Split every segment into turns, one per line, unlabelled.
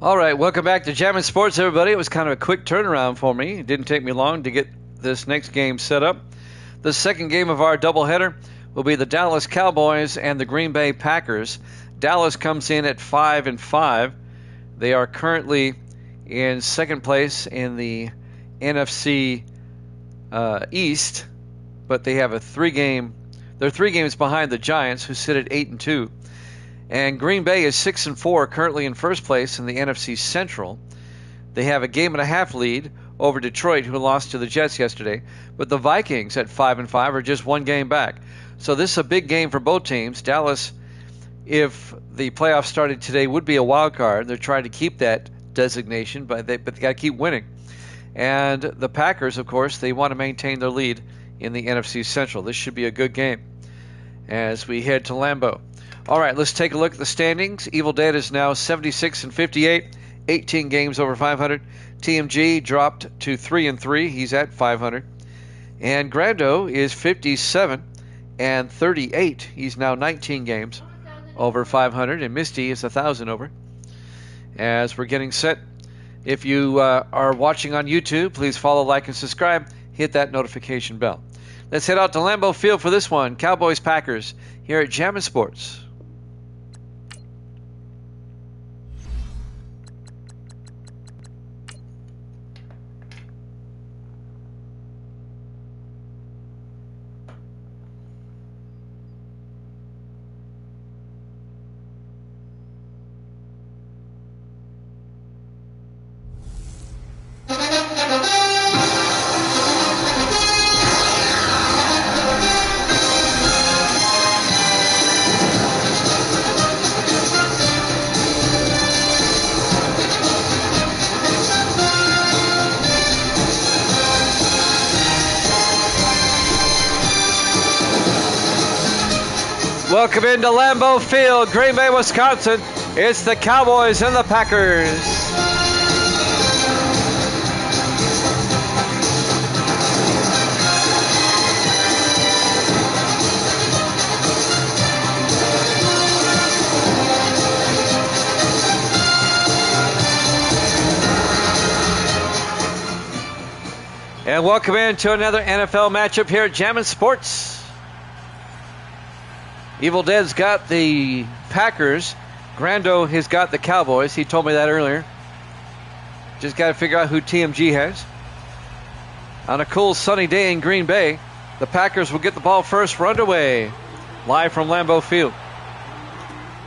All right, welcome back to Jammin' Sports, everybody. It was kind of a quick turnaround for me. It didn't take me long to get this next game set up. The second game of our doubleheader will be the Dallas Cowboys and the Green Bay Packers. Dallas comes in at 5-5. They are currently in second place in the NFC East, but they have they're 3 games behind the Giants, who sit at 8-2. And Green Bay is 6-4, currently in first place in the NFC Central. They have a game-and-a-half lead over Detroit, who lost to the Jets yesterday. But the Vikings at 5-5 are just 1 game back. So this is a big game for both teams. Dallas, if the playoffs started today, would be a wild card. They're trying to keep that designation, but they got to keep winning. And the Packers, of course, they want to maintain their lead in the NFC Central. This should be a good game as we head to Lambeau. All right, let's take a look at the standings. Evil Dead is now 76-58, 18 games over 500. TMG dropped to 3-3. He's at 500. And Grando is 57-38. He's now 19 games over 500. And Misty is 1,000 over. As we're getting set, if you are watching on YouTube, please follow, like, and subscribe. Hit that notification bell. Let's head out to Lambeau Field for this one. Cowboys-Packers here at Jammin' Sports. Welcome into Lambeau Field, Green Bay, Wisconsin. It's the Cowboys and the Packers. And welcome into another NFL matchup here at Jammin' Sports. Evil Dead's got the Packers. Grando has got the Cowboys. He told me that earlier. Just got to figure out who TMG has. On a cool sunny day in Green Bay, the Packers will get the ball first. We're underway. Live from Lambeau Field.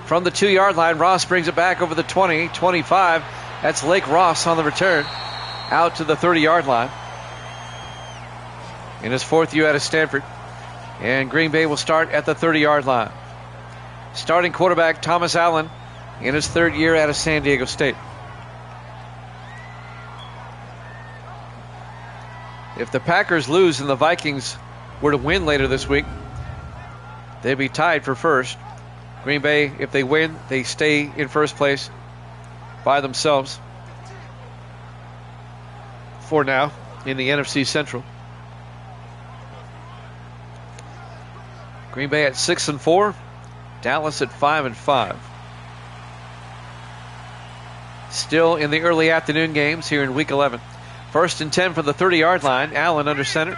From the 2-yard line, Ross brings it back over the 20, 25. That's Lake Ross on the return. Out to the 30-yard line. In his 4th year out of Stanford. And Green Bay will start at the 30-yard line. Starting quarterback Thomas Allen in his 3rd year out of San Diego State. If the Packers lose and the Vikings were to win later this week, they'd be tied for first. Green Bay, if they win, they stay in first place by themselves for now in the NFC Central. Green Bay at 6-4, Dallas at 5-5. Still in the early afternoon games here in Week 11. 1st and 10 from the 30-yard line. Allen under center.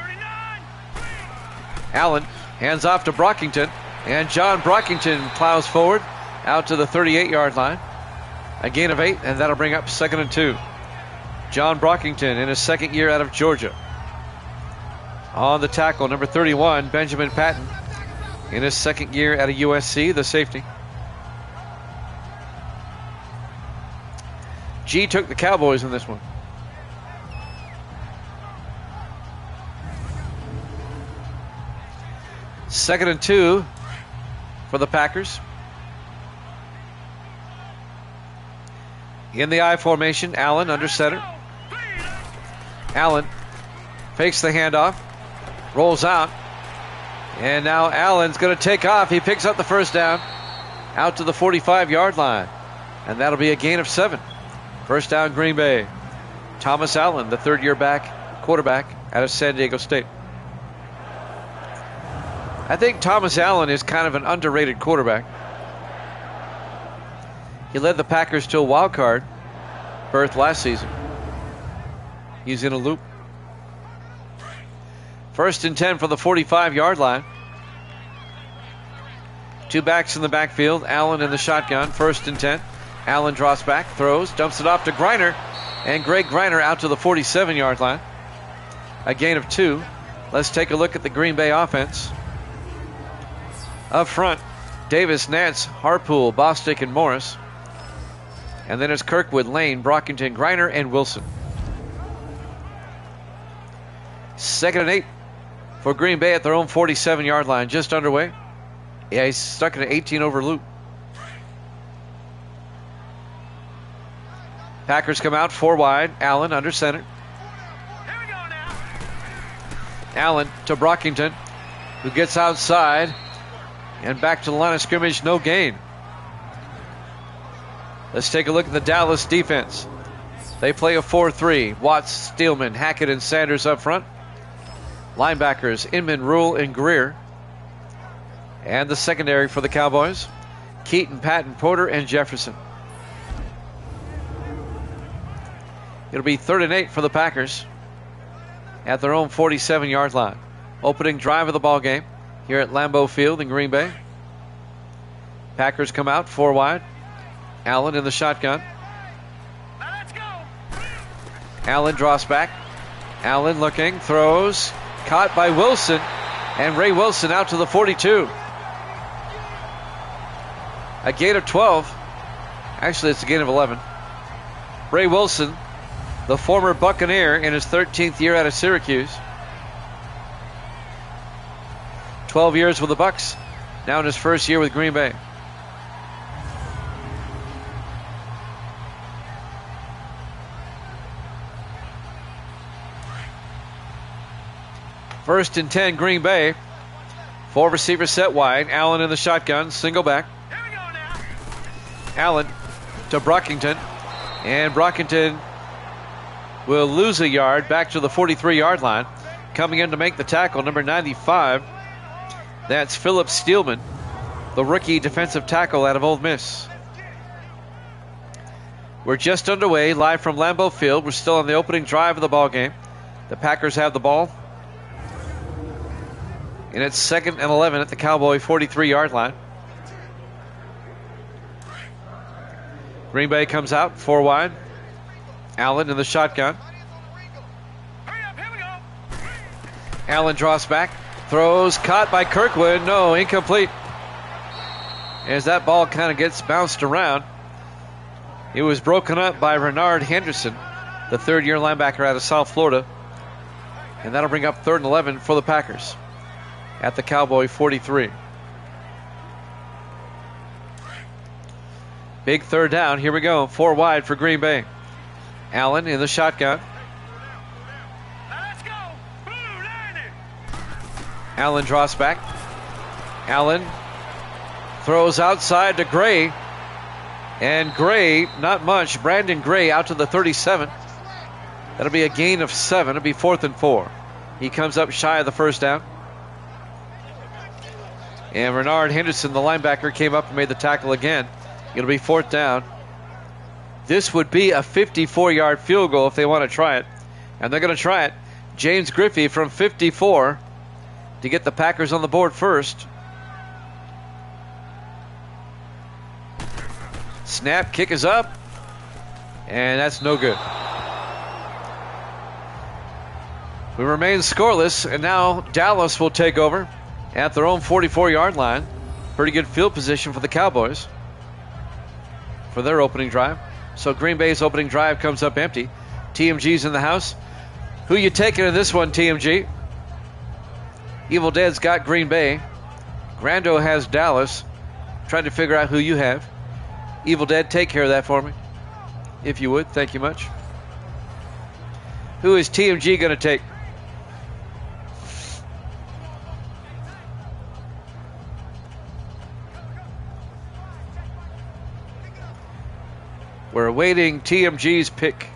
Allen hands off to Brockington, and John Brockington plows forward out to the 38-yard line. A gain of 8, and that'll bring up 2nd and 2. John Brockington in his 2nd year out of Georgia. On the tackle, number 31, Benjamin Patton. In his 2nd year out of USC, the safety. G took the Cowboys in this one. Second and 2 for the Packers. In the I formation, Allen under center. Allen fakes the handoff, rolls out. And now Allen's going to take off. He picks up the first down out to the 45-yard line. And that'll be a gain of 7. First down, Green Bay. Thomas Allen, the 3rd-year quarterback out of San Diego State. I think Thomas Allen is kind of an underrated quarterback. He led the Packers to a wild card berth last season. He's in a loop. 1st and 10 for the 45-yard line. 2 backs in the backfield. Allen in the shotgun. 1st and 10. Allen drops back, throws, dumps it off to Griner. And Greg Griner out to the 47-yard line. A gain of 2. Let's take a look at the Green Bay offense. Up front, Davis, Nance, Harpool, Bostic, and Morris. And then it's Kirkwood, Lane, Brockington, Griner, and Wilson. 2nd and 8 for Green Bay at their own 47-yard line. Just underway. Yeah, he's stuck in an 18 over loop. Packers come out 4 wide. Allen under center.
Here we go now.
Allen to Brockington, who gets outside and back to the line of scrimmage. No gain. Let's take a look at the Dallas defense. They play a 4-3. Watts, Steelman, Hackett, and Sanders up front. Linebackers, Inman, Rule, and Greer. And the secondary for the Cowboys, Keaton, Patton, Porter, and Jefferson. It'll be 3rd and 8 for the Packers at their own 47-yard line. Opening drive of the ball game here at Lambeau Field in Green Bay. Packers come out 4 wide. Allen in the shotgun.
Now let's go.
Allen draws back. Allen looking, throws, caught by Wilson, and Ray Wilson out to the 42. A gain of 12. Actually, it's a gain of 11. Ray Wilson, the former Buccaneer in his 13th year out of Syracuse. 12 years with the Bucs, now in his first year with Green Bay. First and 10, Green Bay. 4 receivers set wide. Allen in the shotgun, single back.
Here we go now.
Allen to Brockington. And Brockington will lose a yard back to the 43-yard line. Coming in to make the tackle, number 95. That's Philip Steelman, the rookie defensive tackle out of Ole Miss. We're just underway, live from Lambeau Field. We're still on the opening drive of the ball game. The Packers have the ball. And it's 2nd and 11 at the Cowboy 43-yard line. Green Bay comes out 4 wide. Allen in the shotgun.
Hurry up, here we go.
Allen draws back, throws, caught by Kirkwood. No, incomplete. As that ball kind of gets bounced around. It was broken up by Renard Henderson, the 3rd-year linebacker out of South Florida. And that'll bring up 3rd and 11 for the Packers at the Cowboy 43. Big 3rd down. Here we go. 4 wide for Green Bay. Allen in the shotgun.
Now let's go. Blue, line it.
Allen draws back. Allen throws outside to Gray. And Gray, not much. Brandon Gray out to the 37. That'll be a gain of 7. It'll be 4th and 4. He comes up shy of the 1st down. And Renard Henderson, the linebacker, came up and made the tackle again. It'll be 4th down. This would be a 54-yard field goal if they want to try it. And they're going to try it. James Griffey from 54 to get the Packers on the board first. Snap, kick is up. And that's no good. We remain scoreless, and now Dallas will take over at their own 44-yard line. Pretty good field position for the Cowboys for their opening drive. So Green Bay's opening drive comes up empty. TMG's in the house. Who you taking in this one, TMG? Evil Dead's got Green Bay. Grando has Dallas. Trying to figure out who you have. Evil Dead, take care of that for me, if you would. Thank you much. Who is TMG going to take? We're awaiting TMG's pick.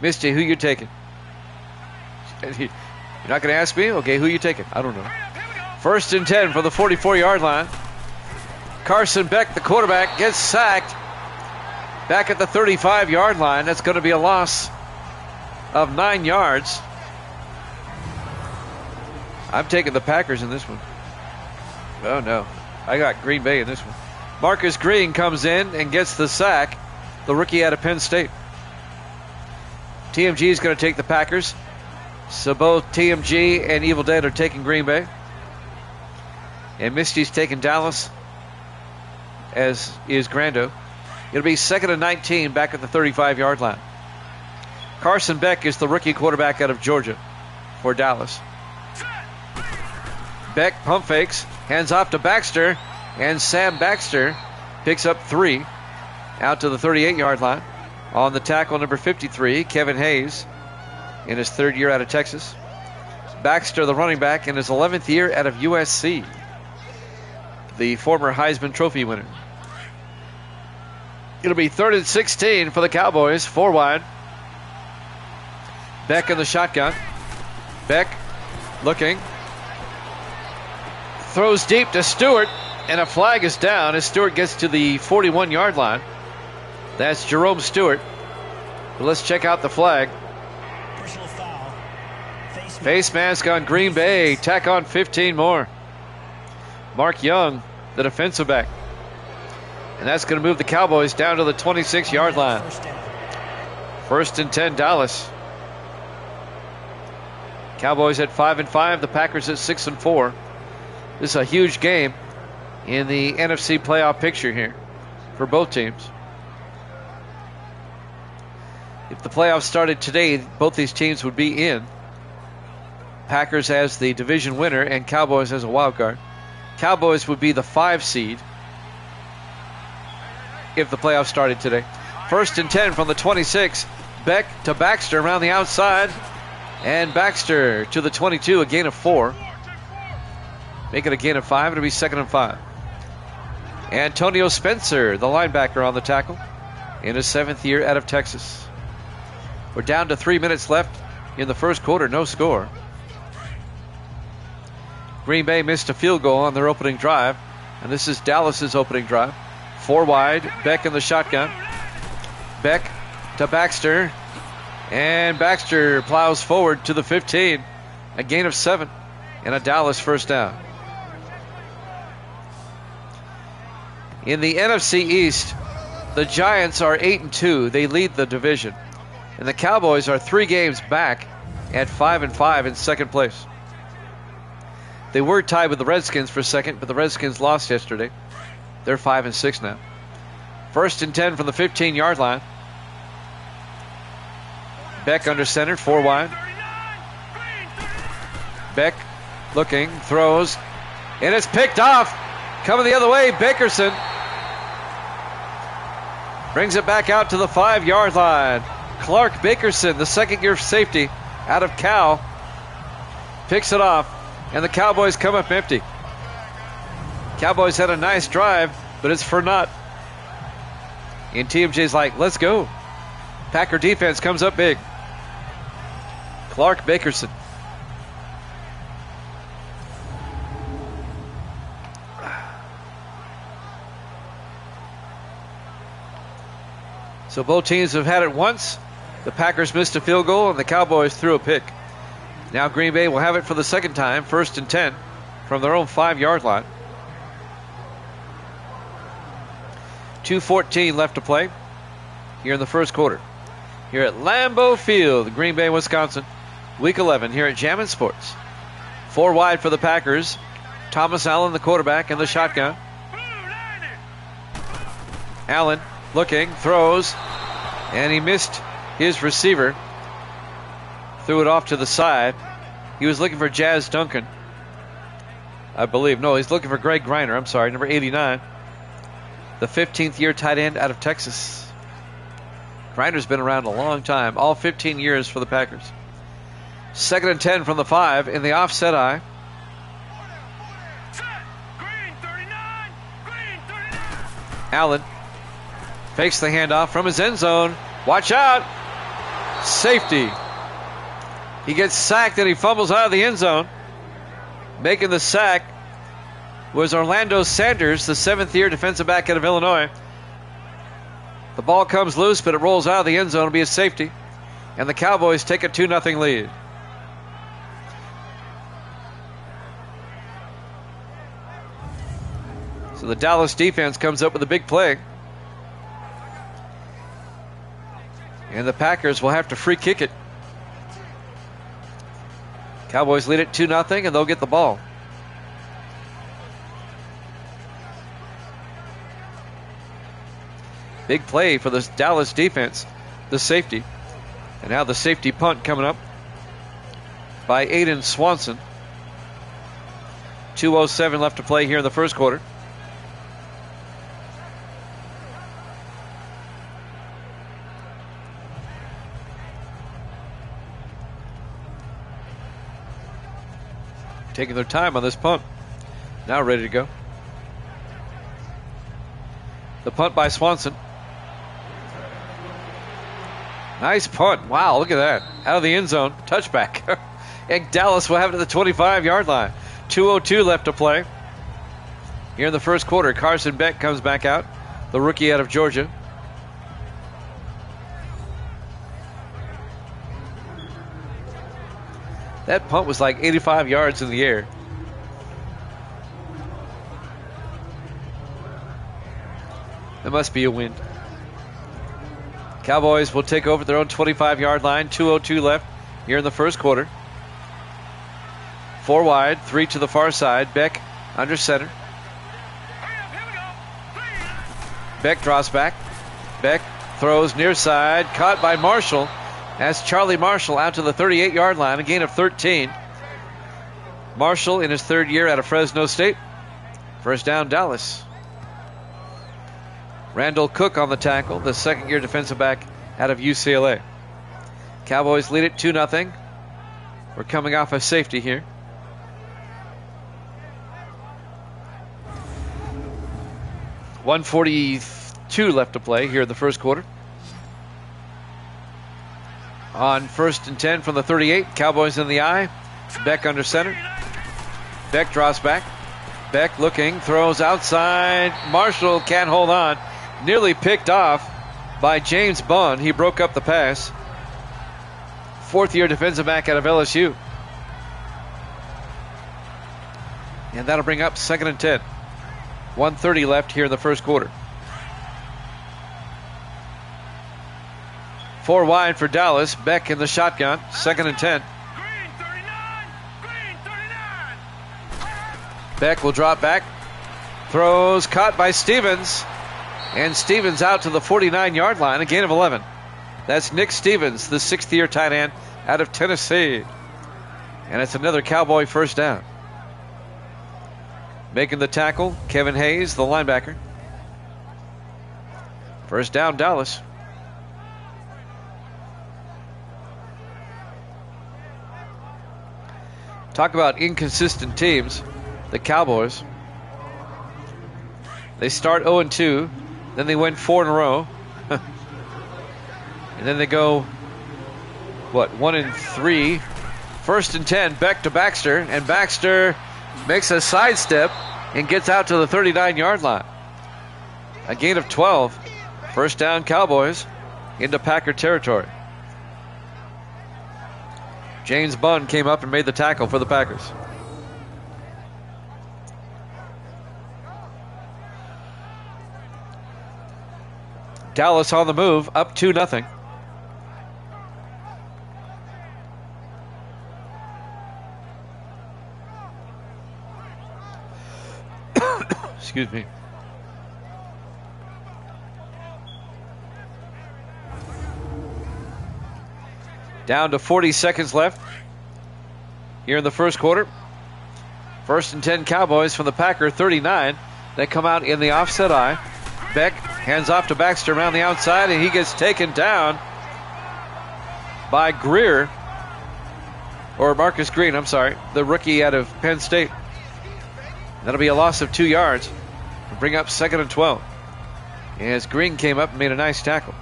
Misty, who you taking? You're not going to ask me? Okay, who you taking? I don't know. 1st and 10 for the 44-yard line. Carson Beck, the quarterback, gets sacked. back at the 35-yard line. That's going to be a loss of 9 yards. I'm taking the Packers in this one. Oh, no. I got Green Bay in this one. Marcus Green comes in and gets the sack, the rookie out of Penn State. TMG is going to take the Packers. So both TMG and Evil Dead are taking Green Bay. And Misty's taking Dallas, as is Grando. It'll be 2nd and 19 back at the 35-yard line. Carson Beck is the rookie quarterback out of Georgia for Dallas. Beck pump fakes, hands off to Baxter, and Sam Baxter picks up 3 out to the 38-yard line. On the tackle, number 53, Kevin Hayes, in his 3rd year out of Texas. Baxter, the running back, in his 11th year out of USC, the former Heisman Trophy winner. It'll be 3rd and 16 for the Cowboys, 4 wide. Beck in the shotgun. Beck looking. Throws deep to Stewart, and a flag is down as Stewart gets to the 41-yard line. That's Jerome Stewart. But let's check out the flag.
Personal foul.
Face mask on Green Bay. Tack on 15 more. Mark Young, the defensive back. And that's going to move the Cowboys down to the 26-yard line. 1st and 10, Dallas. Cowboys at 5-5. The Packers at 6-4. This is a huge game in the NFC playoff picture here for both teams. If the playoffs started today, both these teams would be in. Packers as the division winner and Cowboys as a wild card. Cowboys would be the 5 seed if the playoffs started today. 1st and 10 from the 26. Beck to Baxter around the outside. And Baxter to the 22, a gain of 4. Make it a gain of 5. It'll be 2nd and 5. Antonio Spencer, the linebacker, on the tackle in his 7th year out of Texas. We're down to 3 minutes left in the first quarter, no score. Green Bay missed a field goal on their opening drive, and this is Dallas's opening drive. 4 wide, Beck in the shotgun. Beck to Baxter, and Baxter plows forward to the 15. A gain of 7 and a Dallas first down. In the NFC East, the Giants are 8-2. They lead the division. And the Cowboys are 3 games back at 5-5 in second place. They were tied with the Redskins for second, but the Redskins lost yesterday. They're 5-6 now. 1st and 10 from the 15-yard line. Beck under center, 4 wide. Beck looking, throws, and it's picked off. Coming the other way, Bakerson brings it back out to the 5-yard line. Clark Bakerson, the 2nd-year safety out of Cal, picks it off, and the Cowboys come up empty. Cowboys had a nice drive, but it's for naught. And TMJ's like, let's go. Packer defense comes up big. Clark Bakerson. So both teams have had it once. The Packers missed a field goal and the Cowboys threw a pick. Now Green Bay will have it for the 2nd time, 1st and 10 from their own 5-yard line. 2:14 left to play here in the first quarter. Here at Lambeau Field, Green Bay, Wisconsin. Week 11 here at Jammin' Sports. 4 wide for the Packers. Thomas Allen, the quarterback, in the shotgun. Allen looking, throws, and he missed his receiver. Threw it off to the side. He was looking for Jazz Duncan, I believe. No, he's looking for Greg Griner. I'm sorry, number 89. The 15th year tight end out of Texas. Griner's been around a long time. All 15 years for the Packers. 2nd and 10 from the 5 in the offset eye. Allen fakes the handoff from his end zone. Watch out. Safety. He gets sacked and he fumbles out of the end zone. Making the sack was Orlando Sanders, the 7th year defensive back out of Illinois. The ball comes loose, but it rolls out of the end zone. It'll be a safety. And the Cowboys take a 2-0 lead. So the Dallas defense comes up with a big play. And the Packers will have to free kick it. Cowboys lead it 2-0, and they'll get the ball. Big play for the Dallas defense, the safety. And now the safety punt coming up by Aiden Swanson. 2:07 left to play here in the first quarter. Taking their time on this punt. Now ready to go. The punt by Swanson. Nice punt. Wow, look at that. Out of the end zone. Touchback. And Dallas will have it at the 25-yard line. 2:02 left to play. Here in the first quarter, Carson Beck comes back out. The rookie out of Georgia. That punt was like 85 yards in the air. That must be a wind. Cowboys will take over their own 25-yard line. 2:02 left here in the first quarter. 4 wide, 3 to the far side. Beck under center. Beck draws back. Beck throws near side. Caught by Marshall. That's Charlie Marshall out to the 38-yard line. A gain of 13. Marshall in his third year out of Fresno State. First down, Dallas. Randall Cook on the tackle, the second-year defensive back out of UCLA. Cowboys lead it 2-0. We're coming off a safety here. .142 left to play here in the first quarter. On 1st and 10 from the 38, Cowboys in the eye. Beck under center. Beck draws back. Beck looking, throws outside. Marshall can't hold on. Nearly picked off by James Bunn. He broke up the pass. 4th-year defensive back out of LSU. And that'll bring up 2nd and 10. 1:30 left here in the first quarter. 4 wide for Dallas. Beck in the shotgun. 2nd and 10. Beck will drop back. Throws caught by Stevens. And Stevens out to the 49-yard line. A gain of 11. That's Nick Stevens, the 6th-year tight end out of Tennessee. And it's another Cowboy first down. Making the tackle, Kevin Hayes, the linebacker. First down, Dallas. Talk about inconsistent teams. The Cowboys. They start 0-2. Then they win 4 in a row. And then they go, 1-3. 1st and 10, Beck to Baxter. And Baxter makes a sidestep and gets out to the 39-yard line. A gain of 12. First down, Cowboys into Packer territory. James Bunn came up and made the tackle for the Packers. Dallas on the move, up 2-0. Excuse me. Down to 40 seconds left here in the first quarter. 1st and 10 Cowboys from the Packer 39. They come out in the offset eye. Beck hands off to Baxter around the outside, and he gets taken down by Greer. Or Marcus Green, I'm sorry. The rookie out of Penn State. That'll be a loss of 2 yards. Bring up 2nd and 12. As Green came up and made a nice tackle.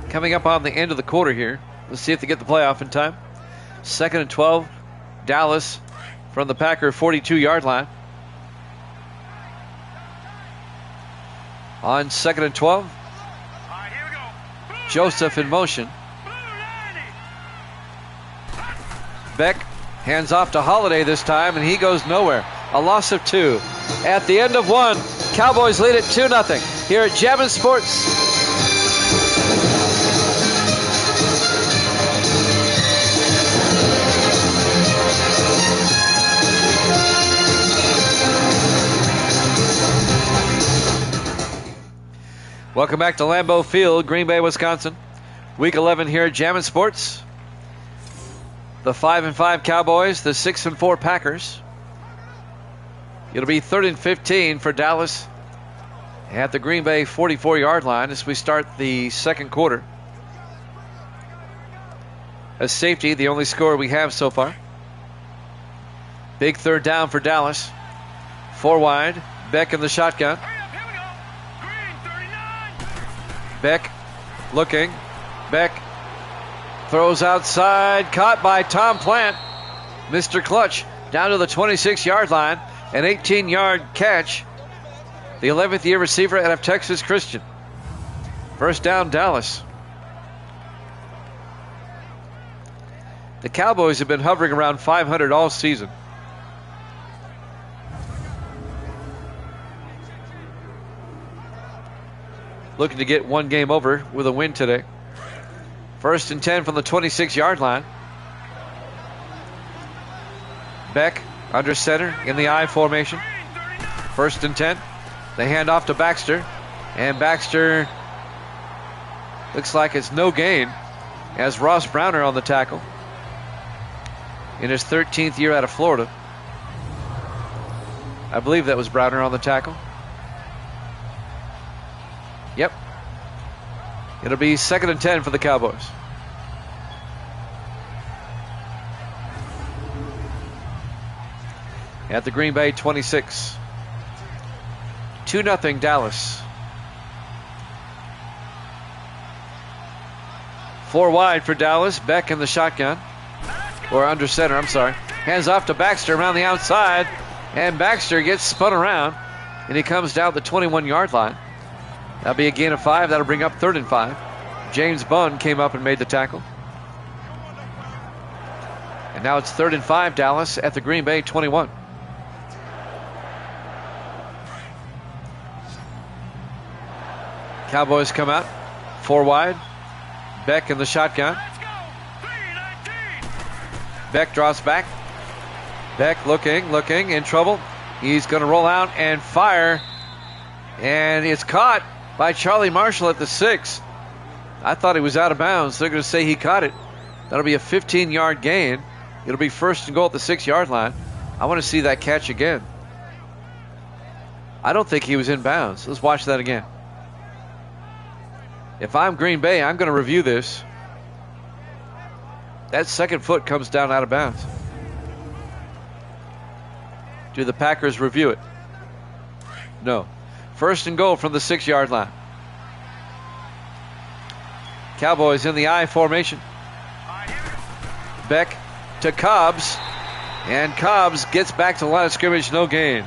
Coming up on the end of the quarter here. Let's see if they get the playoff in time. 2nd and 12. Dallas from the Packer 42-yard line. On 2nd and 12.
All right, here we go. Blue
Joseph
90.
in motion.
Blue 90.
Beck hands off to Holiday this time, and he goes nowhere. A loss of 2. At the end of 1, Cowboys lead it 2-0 here at Jammin' Sports. Welcome back to Lambeau Field, Green Bay, Wisconsin. Week 11 here at Jammin' Sports. The 5-5 Cowboys, the 6-4 Packers. It'll be 3rd and 15 for Dallas at the Green Bay 44-yard line as we start the second quarter. A safety, the only score we have so far. Big third down for Dallas. 4 wide. Beck in the shotgun.
Hurry up, here we go. Green 39.
Beck looking. Beck throws outside. Caught by Tom Plant. Mr. Clutch down to the 26-yard line. An 18-yard catch. The 11th year receiver out of Texas Christian. First down, Dallas. The Cowboys have been hovering around 500 all season. Looking to get one game over with a win today. 1st and 10 from the 26-yard line. Beck under center in the I formation. 1st and 10. They hand off to Baxter. And Baxter looks like it's no gain as Ross Browner on the tackle. In his 13th year out of Florida. I believe that was Browner on the tackle. Yep. It'll be 2nd and 10 for the Cowboys. At the Green Bay 26. 2-0 Dallas. 4 wide for Dallas. Beck in the shotgun. Or under center, I'm sorry. Hands off to Baxter around the outside. And Baxter gets spun around. And he comes down the 21-yard line. That'll be a gain of 5. That'll bring up 3rd and 5. James Bunn came up and made the tackle. And now it's 3rd and 5, Dallas at the Green Bay 21. Cowboys come out. 4 wide. Beck in the shotgun.
Let's go. 319.
Beck drops back. Beck looking, in trouble. He's going to roll out and fire. And it's caught by Charlie Marshall at the 6. I thought he was out of bounds. They're going to say he caught it. That'll be a 15-yard gain. It'll be 1st and goal at the 6-yard line. I want to see that catch again. I don't think he was in bounds. Let's watch that again. If I'm Green Bay, I'm going to review this. That second foot comes down out of bounds. Do the Packers review it? No. 1st and goal from the 6-yard line. Cowboys in the I formation. Beck to Cobbs. And Cobbs gets back to the line of scrimmage, no gain.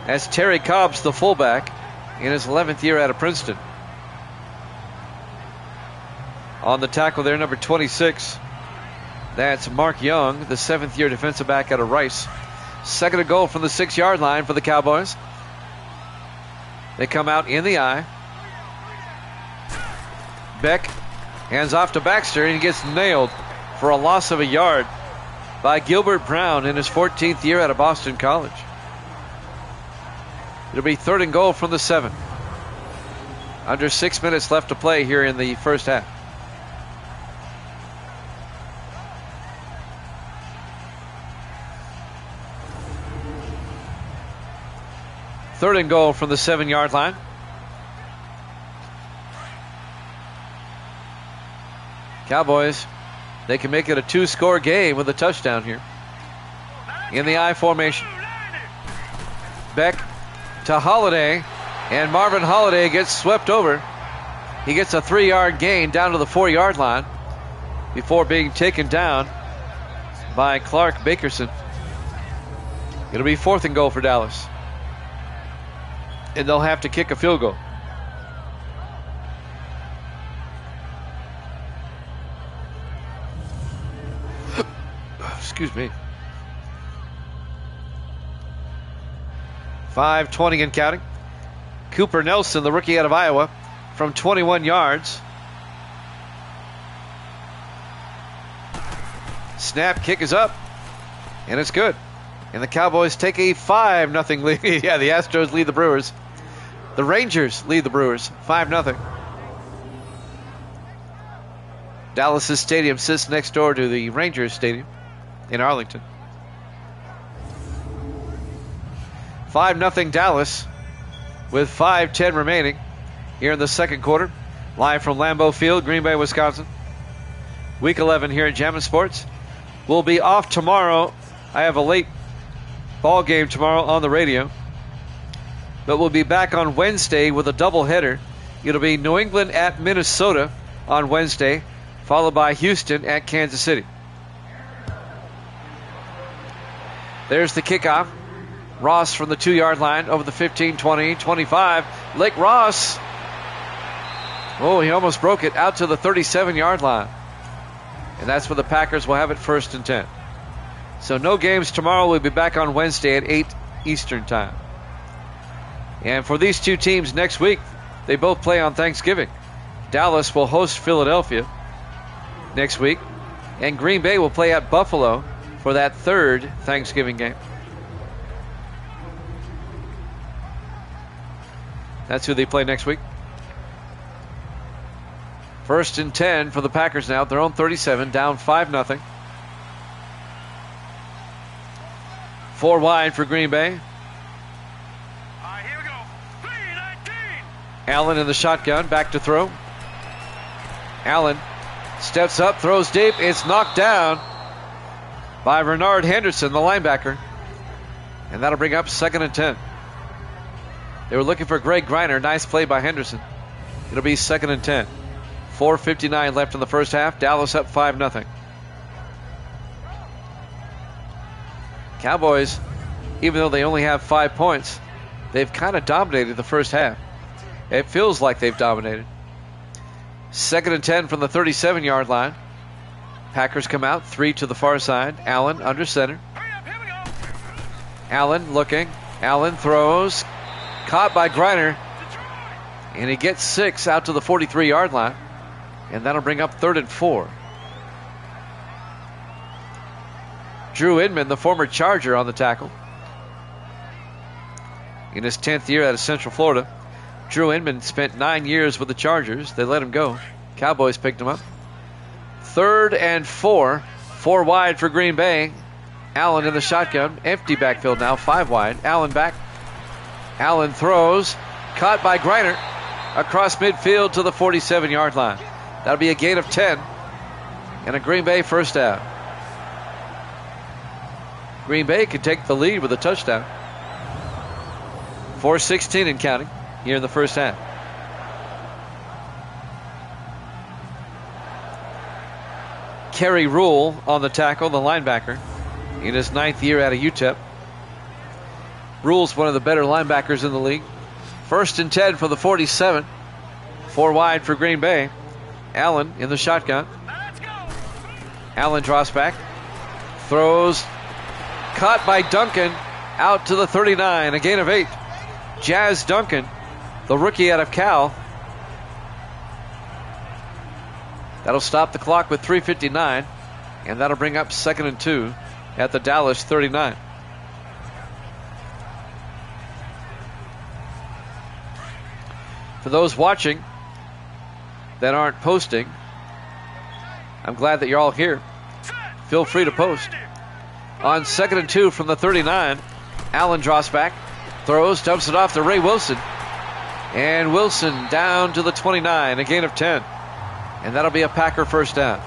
That's Terry Cobbs, the fullback, in his 11th year out of Princeton. On the tackle there, number 26. That's Mark Young, the 7th year defensive back out of Rice. 2nd and goal from the 6-yard line for the Cowboys. They come out in the I. Beck hands off to Baxter, and he gets nailed for a loss of a yard by Gilbert Brown in his 14th year out of Boston College. It'll be 3rd and goal from the 7. Under 6 minutes left to play here in the first half. Third and goal from the 7-yard line. Cowboys, they can make it a 2-score game with a touchdown here. In the I formation. Beck to Holiday, and Marvin Holiday gets swept over. He gets a 3-yard gain down to the 4-yard line before being taken down by Clark Bakerson. It'll be 4th and goal for Dallas. And they'll have to kick a field goal. Excuse me. 5:20 and counting. Cooper Nelson, the rookie out of Iowa, from 21 yards. Snap, kick is up, and it's good. And the Cowboys take a 5-0 lead. Yeah, the Astros lead the Brewers. The Rangers lead the Brewers 5-0. Dallas' stadium sits next door to the Rangers stadium in Arlington. 5-0 Dallas with 5:10 remaining here in the second quarter. Live from Lambeau Field, Green Bay, Wisconsin. Week 11 here at Jammin' Sports. We'll be off tomorrow. I have a late ball game tomorrow on the radio. But we'll be back on Wednesday with a doubleheader. It'll be New England at Minnesota on Wednesday, followed by Houston at Kansas City. There's the kickoff. Ross from the 2-yard line over the 15, 20, 25. Lake Ross. Oh, he almost broke it out to the 37-yard line. And that's where the Packers will have it 1st and 10. So no games tomorrow. We'll be back on Wednesday at 8 Eastern time. And for these two teams next week, they both play on Thanksgiving. Dallas will host Philadelphia next week. And Green Bay will play at Buffalo for that 3rd Thanksgiving game. That's who they play next week. 1st and 10 for the Packers now. Their own 37, down 5-0. 4 wide for Green Bay.
All right, here we go. 3-19.
Allen in the shotgun, back to throw. Allen steps up, throws deep. It's knocked down by Bernard Henderson, the linebacker. And that'll bring up 2nd and 10. They were looking for Greg Griner. Nice play by Henderson. It'll be 2nd and 10. 4:59 left in the first half. Dallas up 5-0. Cowboys, even though they only have 5 points, they've kind of dominated the first half. It feels like they've dominated. 2nd and 10 from the 37-yard line. Packers come out, 3 to the far side. Allen under center.
Hurry up, here we go.
Allen looking. Allen throws. Caught by Griner. And he gets 6 out to the 43-yard line. And that'll bring up 3rd and 4. Drew Inman, the former Charger, on the tackle. In his 10th year out of Central Florida. Drew Inman spent 9 years with the Chargers. They let him go. Cowboys picked him up. 3rd and 4. 4 wide for Green Bay. Allen in the shotgun. Empty backfield now. 5 wide. Allen back. Allen throws. Caught by Griner. Across midfield to the 47-yard line. That'll be a gain of 10. And a Green Bay first down. Green Bay could take the lead with a touchdown. 4:16 and counting here in the first half. Kerry Rule on the tackle, the linebacker, in his 9th year out of UTEP. Rule's one of the better linebackers in the league. 1st and 10 for the 47. 4 wide for Green Bay. Allen in the shotgun.
Let's go.
Allen draws back. Throws. Caught by Duncan. Out to the 39. A gain of 8. Jazz Duncan, the rookie out of Cal. That'll stop the clock with 3:59. And that'll bring up 2nd and 2 at the Dallas 39. For those watching that aren't posting, I'm glad that you're all here. Feel free to post. On 2nd and 2 from the 39, Allen draws back, throws, dumps it off to Ray Wilson. And Wilson down to the 29, a gain of 10. And that'll be a Packer first down.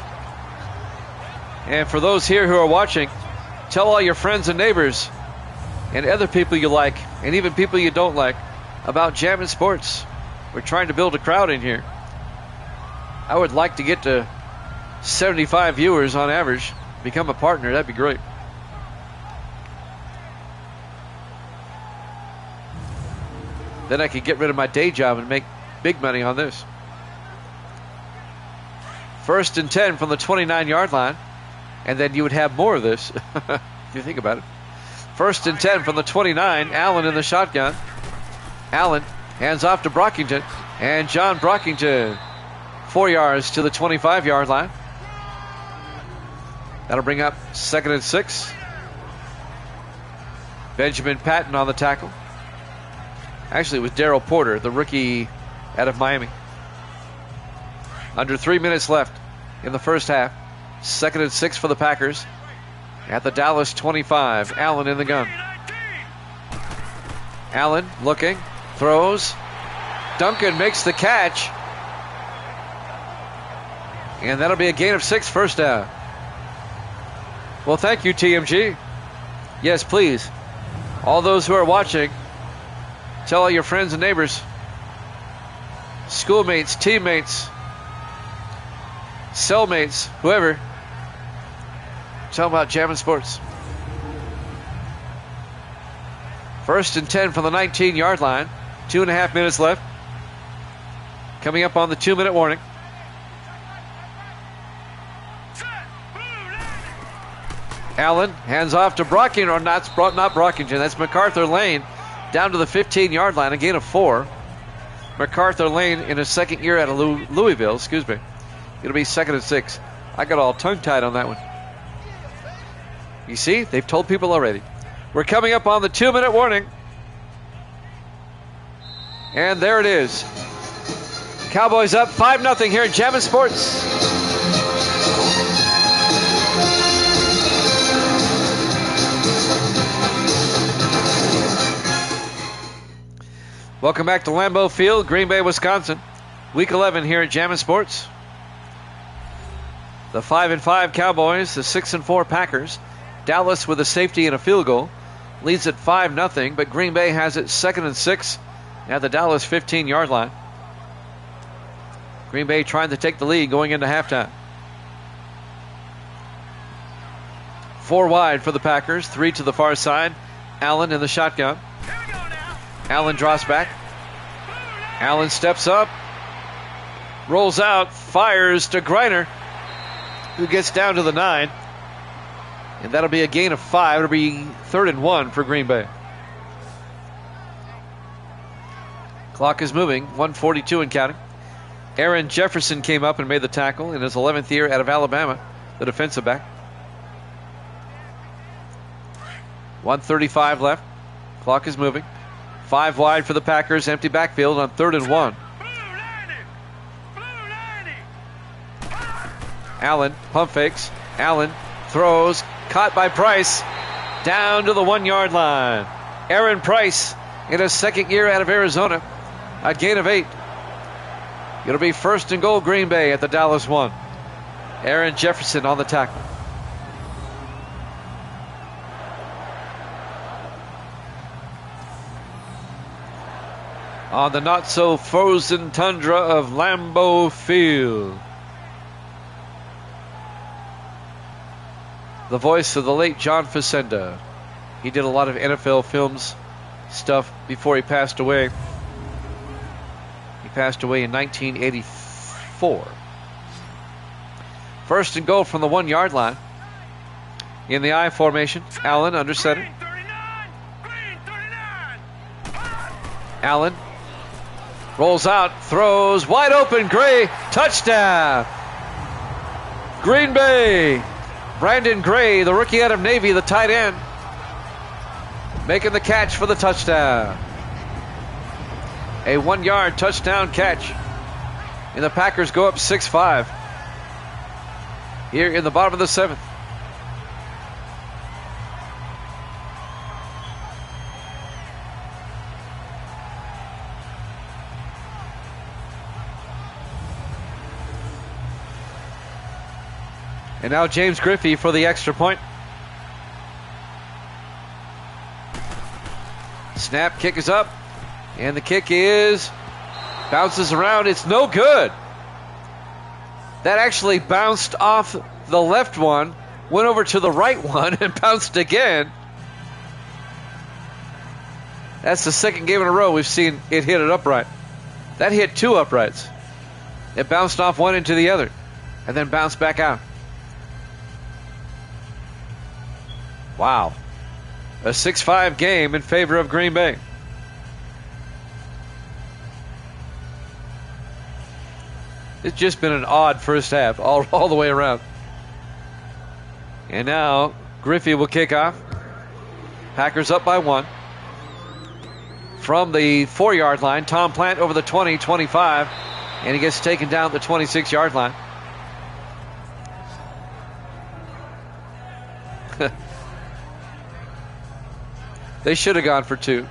And for those here who are watching, tell all your friends and neighbors and other people you like, and even people you don't like, about Jammin' Sports. We're trying to build a crowd in here. I would like to get to 75 viewers on average. Become a partner. That'd be great. Then I could get rid of my day job and make big money on this. 1st and 10 from the 29-yard line. And then you would have more of this, if you think about it. 1st and 10 from the 29. Allen in the shotgun. Allen hands off to Brockington. And John Brockington, 4 yards to the 25-yard line. That'll bring up 2nd and 6. Benjamin Patton on the tackle. Actually, it was Darrell Porter, the rookie out of Miami. Under 3 minutes left in the first half. 2nd and 6 for the Packers at the Dallas 25. Allen in the gun. Allen looking, throws. Duncan makes the catch. And that'll be a gain of 6, first down. Well, thank you, TMG. Yes, please. All those who are watching, tell all your friends and neighbors, schoolmates, teammates, cellmates, whoever. Tell them about Jammin' Sports. 1st and 10 from the 19-yard line. 2.5 minutes left. Coming up on the 2-minute warning. Allen hands off to Brockington, or not Brockington, that's MacArthur Lane, down to the 15-yard line, a gain of 4. MacArthur Lane in his second year out of Louisville, excuse me. It'll be 2nd and 6. I got all tongue-tied on that one. You see, they've told people already. We're coming up on the 2-minute warning. And there it is. Cowboys up 5-0 here at Jammin' Sports. Welcome back to Lambeau Field, Green Bay, Wisconsin. Week 11 here at Jammin' Sports. The 5-5 Cowboys, the 6-4 Packers. Dallas with a safety and a field goal leads at 5-0, but Green Bay has it 2nd and 6 at the Dallas 15-yard line. Green Bay trying to take the lead going into halftime. 4 wide for the Packers, 3 to the far side. Allen in the shotgun. Allen draws back. Allen steps up, rolls out, fires to Griner, who gets down to the 9. And that'll be a gain of 5. It'll be 3rd and 1 for Green Bay. Clock is moving, 1:42 and counting. Aaron Jefferson came up and made the tackle in his 11th year out of Alabama, the defensive back. 1:35 left. Clock is moving. 5 wide for the Packers, empty backfield on 3rd and 1. Allen pump fakes. Allen throws. Caught by Price, down to the 1-yard line. Aaron Price in his second year out of Arizona, a gain of 8. It'll be 1st and goal, Green Bay at the Dallas 1. Aaron Jefferson on the tackle. On the not-so-frozen tundra of Lambeau Field. The voice of the late John Facenda. He did a lot of NFL films stuff before he passed away. He passed away in 1984. 1st and goal from the 1-yard line. In the I formation, Allen under center. Allen rolls out, throws, wide open, Gray, touchdown. Green Bay. Brandon Gray, the rookie out of Navy, the tight end, making the catch for the touchdown. A 1-yard touchdown catch. And the Packers go up 6-5 here in the bottom of the 7th. And now James Griffey for the extra point. Snap, kick is up. And the kick is, bounces around. It's no good. That actually bounced off the left one, went over to the right one, and bounced again. That's the second game in a row we've seen it hit an upright. That hit 2 uprights. It bounced off one into the other, and then bounced back out. Wow. A 6-5 game in favor of Green Bay. It's just been an odd first half all the way around. And now Griffey will kick off. Packers up by 1. From the 4-yard line, Tom Plant over the 20, 25, and he gets taken down at the 26-yard line. They should have gone for 2.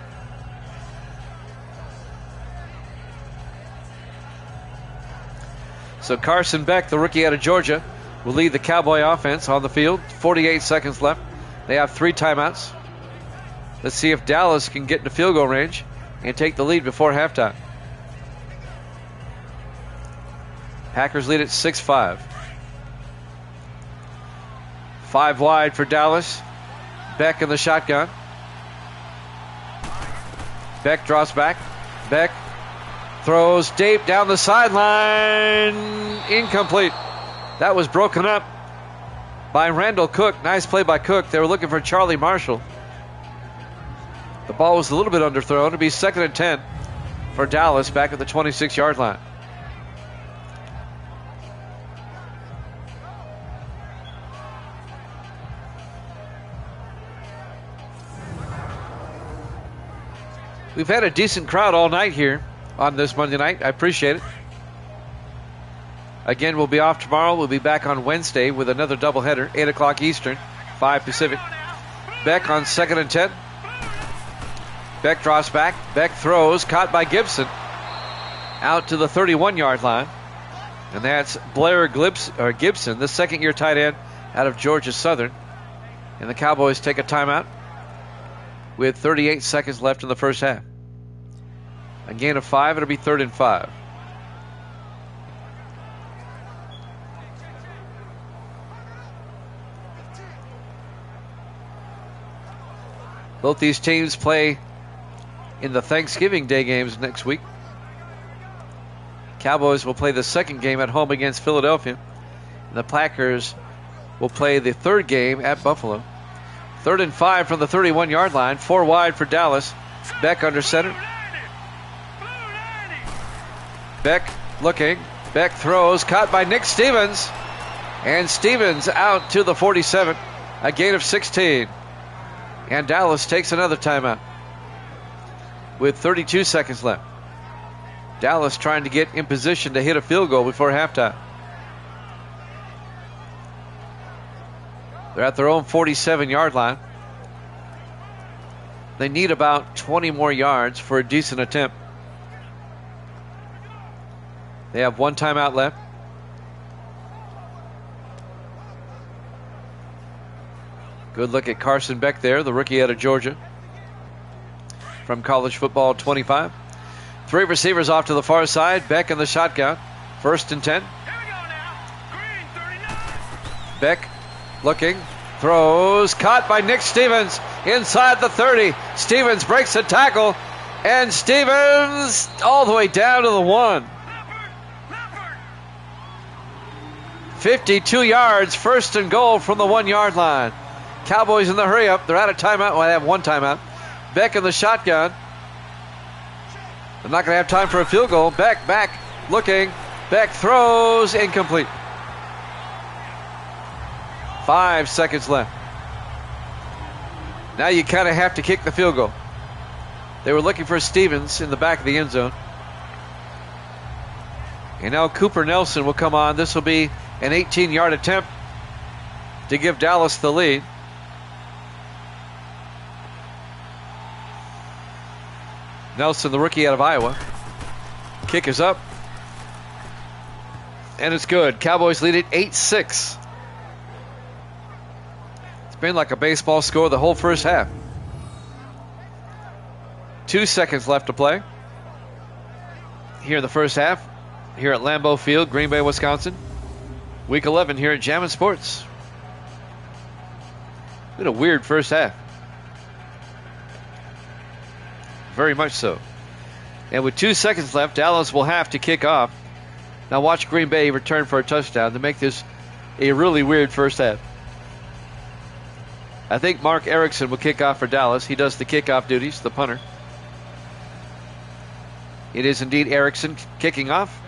So Carson Beck, the rookie out of Georgia, will lead the Cowboy offense on the field. 48 seconds left. They have 3 timeouts. Let's see if Dallas can get into field goal range and take the lead before halftime. Packers lead at 6-5. 5 wide for Dallas. Beck in the shotgun. Beck draws back. Beck throws deep down the sideline. Incomplete. That was broken up by Randall Cook. Nice play by Cook. They were looking for Charlie Marshall. The ball was a little bit underthrown. It'll be 2nd and 10 for Dallas back at the 26-yard line. We've had a decent crowd all night here on this Monday night. I appreciate it. Again, we'll be off tomorrow. We'll be back on Wednesday with another doubleheader, 8 o'clock Eastern, 5 Pacific. Beck on 2nd and 10. Beck draws back. Beck throws, caught by Gibson. Out to the 31-yard line. And that's Blair Gibson, the second-year tight end out of Georgia Southern. And the Cowboys take a timeout with 38 seconds left in the first half. A gain of 5, it'll be 3rd and 5. Both these teams play in the Thanksgiving Day games next week. Cowboys will play the second game at home against Philadelphia. And the Packers will play the third game at Buffalo. 3rd and 5 from the 31-yard line. 4 wide for Dallas. Beck under center. Beck looking. Beck throws. Caught by Nick Stevens. And Stevens out to the 47. A gain of 16. And Dallas takes another timeout with 32 seconds left. Dallas trying to get in position to hit a field goal before halftime. They're at their own 47-yard line. They need about 20 more yards for a decent attempt. They have 1 timeout left. Good look at Carson Beck there, the rookie out of Georgia. From college football 25. 3 receivers off to the far side. Beck in the shotgun. 1st and 10. Beck looking. Throws. Caught by Nick Stevens inside the 30. Stevens breaks the tackle. And Stevens all the way down to the 1. 52 yards. 1st and goal from the 1-yard line. Cowboys in the hurry up. They're out of timeout. Well, they have 1 timeout. Beck in the shotgun. They're not going to have time for a field goal. Beck back looking. Beck throws. Incomplete. 5 seconds left. Now you kind of have to kick the field goal. They were looking for Stevens in the back of the end zone. And now Cooper Nelson will come on. This will be an 18-yard attempt to give Dallas the lead. Nelson, the rookie out of Iowa. Kick is up. And it's good. Cowboys lead it 8-6. It's been like a baseball score the whole first half. 2 seconds left to play here in the first half. Here at Lambeau Field, Green Bay, Wisconsin. Week 11 here at Jammin' Sports. Been a weird first half. Very much so. And with 2 seconds left, Dallas will have to kick off. Now watch Green Bay return for a touchdown to make this a really weird first half. I think Mark Erickson will kick off for Dallas. He does the kickoff duties, the punter. It is indeed Erickson kicking off.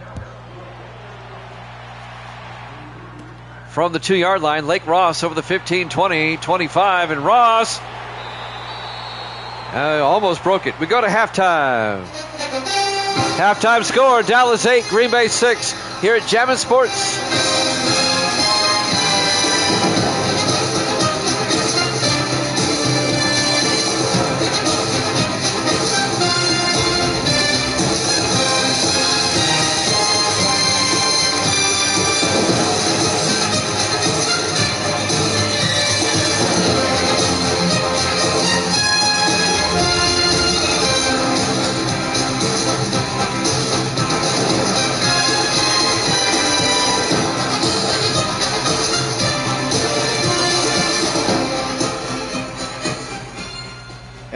From the 2-yard line, Lake Ross over the 15, 20, 25, and Ross almost broke it. We go to halftime. Halftime score, Dallas 8, Green Bay 6, here at Jammin' Sports.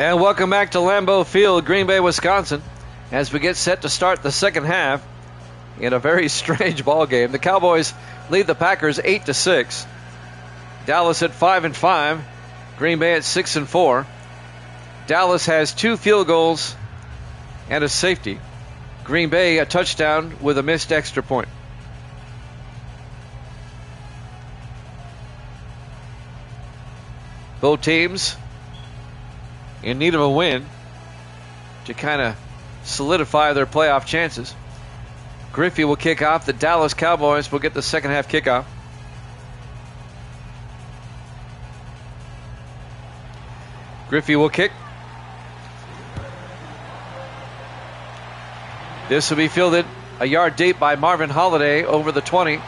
And welcome back to Lambeau Field, Green Bay, Wisconsin, as we get set to start the second half in a very strange ball game. The Cowboys lead the Packers 8-6. Dallas at 5-5. Green Bay at 6-4. Dallas has 2 field goals and a safety. Green Bay a touchdown with a missed extra point. Both teams in need of a win to kind of solidify their playoff chances. Griffey will kick off. The Dallas Cowboys will get the second half kickoff. Griffey will kick. This will be fielded a yard deep by Marvin Holliday over the 20.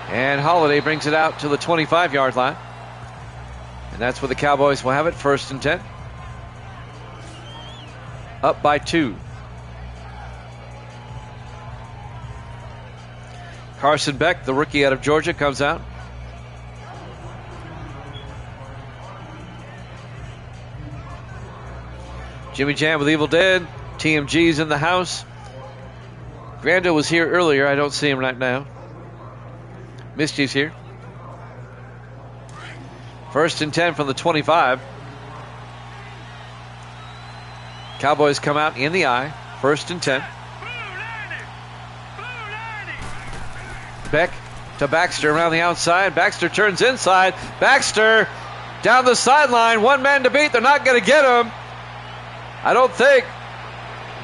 And Holliday brings it out to the 25-yard line. And that's where the Cowboys will have it, 1st and 10. Up by 2. Carson Beck, the rookie out of Georgia, comes out. Jimmy Jam with Evil Dead. TMG's in the house. Grando was here earlier. I don't see him right now. Misty's here. 1st and 10 from the 25. Cowboys come out in the eye. 1st and 10. Beck to Baxter around the outside. Baxter turns inside. Baxter down the sideline. 1 man to beat. They're not going to get him, I don't think.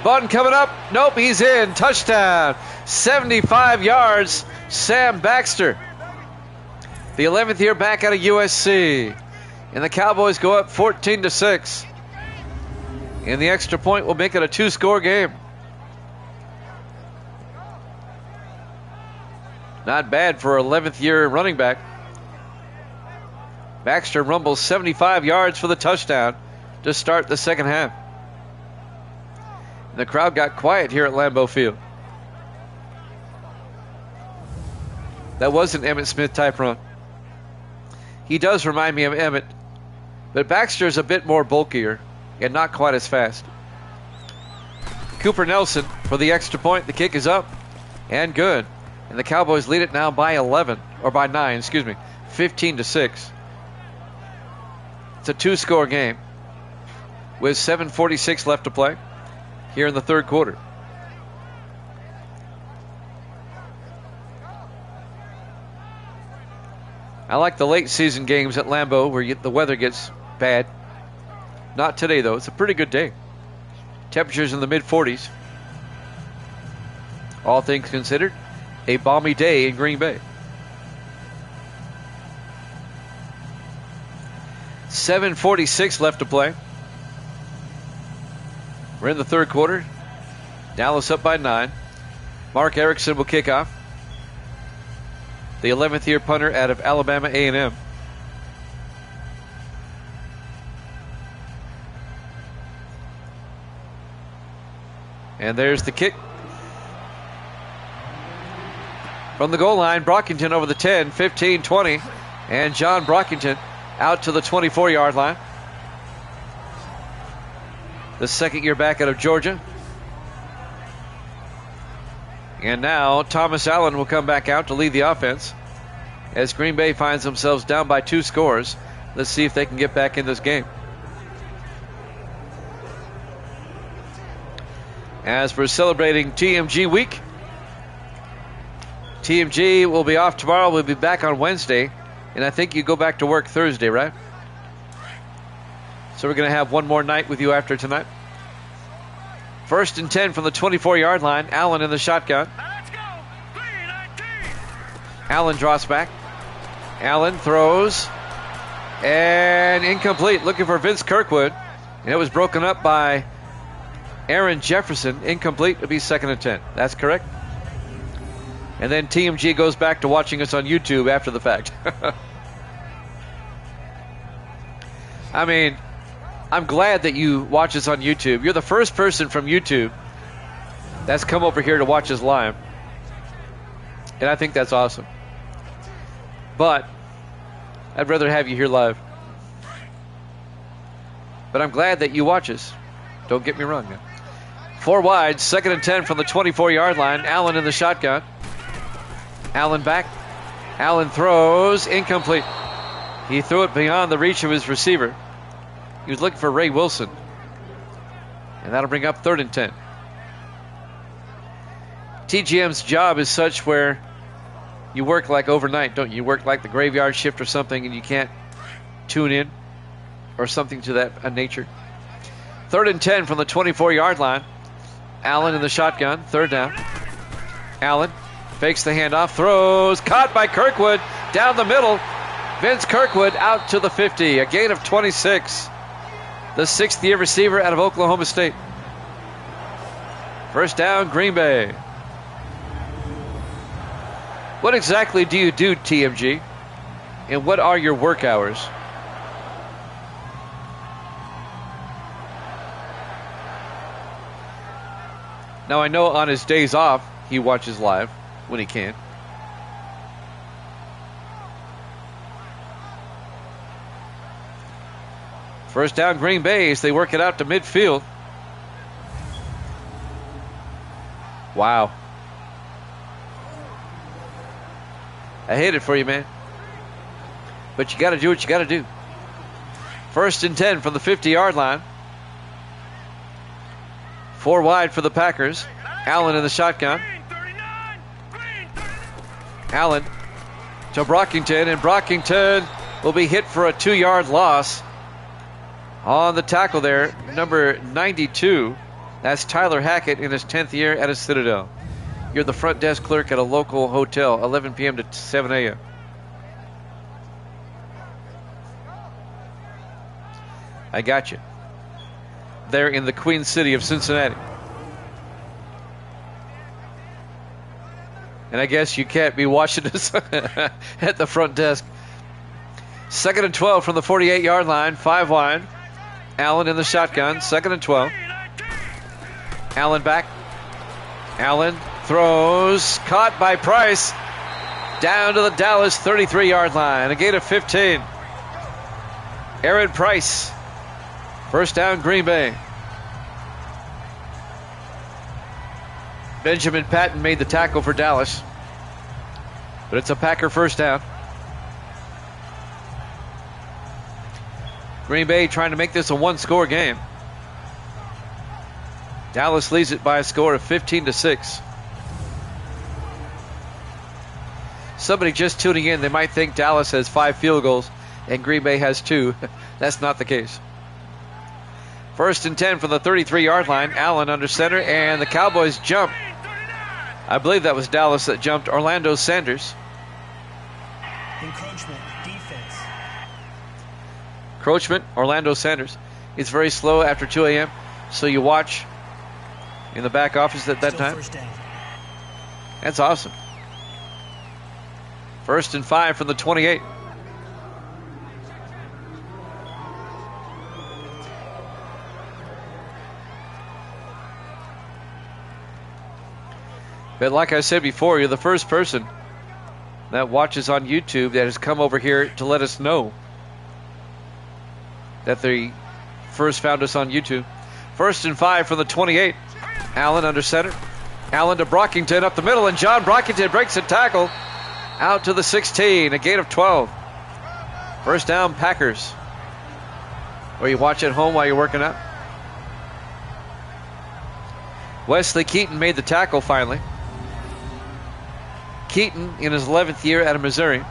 Button coming up. Nope, he's in. Touchdown. 75 yards. Sam Baxter, the 11th year back out of USC. And the Cowboys go up 14-6. And the extra point will make it a 2-score game. Not bad for an 11th year running back. Baxter rumbles 75 yards for the touchdown to start the second half. The crowd got quiet here at Lambeau Field. That was an Emmitt Smith type run. He does remind me of Emmitt, but Baxter's a bit more bulkier and not quite as fast. Cooper Nelson for the extra point. The kick is up and good. And the Cowboys lead it now by 9, 15-6. It's a 2-score game with 7:46 left to play here in the third quarter. I like the late season games at Lambeau where the weather gets bad. Not today, though. It's a pretty good day. Temperatures in the mid-40s. All things considered, a balmy day in Green Bay. 7:46 left to play. We're in the third quarter. Dallas up by 9. Mark Erickson will kick off. The 11th year punter out of Alabama A&M. And there's the kick. From the goal line, Brockington over the 10, 15, 20. And John Brockington out to the 24-yard line. The 2nd year back out of Georgia. And now Thomas Allen will come back out to lead the offense as Green Bay finds themselves down by 2 scores. Let's see if they can get back in this game. As we're celebrating TMG week, TMG will be off tomorrow. We'll be back on Wednesday. And I think you go back to work Thursday, right? So we're going to have one more night with you after tonight. 1st and 10 from the 24-yard line. Allen in the shotgun.
Let's go. 319.
Allen drops back. Allen throws. And incomplete. Looking for Vince Kirkwood. And it was broken up by Aaron Jefferson. Incomplete. It'll be 2nd and 10. That's correct. And then TMG goes back to watching us on YouTube after the fact. I mean, I'm glad that you watch us on YouTube. You're the first person from YouTube that's come over here to watch us live. And I think that's awesome. But I'd rather have you here live. But I'm glad that you watch us. Don't get me wrong now. 4 wide, 2nd and 10 from the 24-yard line. Allen in the shotgun. Allen back. Allen throws. Incomplete. He threw it beyond the reach of his receiver. He was looking for Ray Wilson. And that'll bring up 3rd and 10. TGM's job is such where you work like overnight, don't you? You work like the graveyard shift or something and you can't tune in or something to that nature. 3rd and 10 from the 24-yard line. Allen in the shotgun. 3rd down. Allen fakes the handoff, throws, caught by Kirkwood down the middle. Vince Kirkwood out to the 50, a gain of 26. The 6th-year receiver out of Oklahoma State. 1st down, Green Bay. What exactly do you do, TMG? And what are your work hours? Now, I know on his days off, he watches live when he can. First down, Green Bay, as they work it out to midfield. Wow. I hate it for you, man. But you got to do what you got to do. 1st and 10 from the 50-yard line. 4 wide for the Packers. Allen in the shotgun. Allen to Brockington, and Brockington will be hit for a 2-yard loss on the tackle there. Number 92. That's Tyler Hackett in his 10th year at a Citadel. You're the front desk clerk at a local hotel, 11 p.m. to 7 a.m. I got you. There in the Queen City of Cincinnati. And I guess you can't be watching us at the front desk. 2nd and 12 from the 48-yard line, 5 wide. Allen in the shotgun, 2nd and 12. Allen back. Allen throws, caught by Price. Down to the Dallas 33-yard line, a gain of 15. Aaron Price. 1st down, Green Bay. Benjamin Patton made the tackle for Dallas. But it's a Packer 1st down. Green Bay trying to make this a 1-score game. Dallas leads it by a score of 15-6. Somebody just tuning in, they might think Dallas has 5 field goals and Green Bay has 2. That's not the case. 1st and 10 from the 33-yard line. Allen under center, and the Cowboys jump. I believe that was Dallas that jumped Orlando Sanders.
Encroachment, defense.
Encroachment, Orlando Sanders. It's very slow after 2 a.m., so you watch in the back office at that time.
1st down.
That's awesome. 1st and 5 from the 28. But like I said before, you're the first person that watches on YouTube that has come over here to let us know that they first found us on YouTube. 1st and 5 from the 28. Allen under center. Allen to Brockington up the middle, and John Brockington breaks a tackle out to the 16, a gain of 12. First down, Packers. Or you watch at home while you're working out. Wesley Keaton made the tackle finally. Keaton in his 11th year out of Missouri.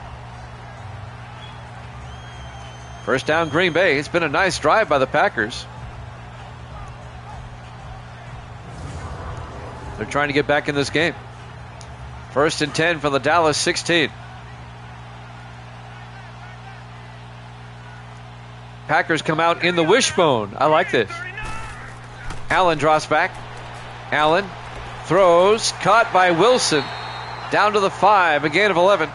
First down, Green Bay. It's been a nice drive by the Packers. They're trying to get back in this game. First and 10 from the Dallas 16. Packers come out in the wishbone. I like this. Allen drops back. Allen throws, caught by Wilson. Down to the 5, a gain of 11.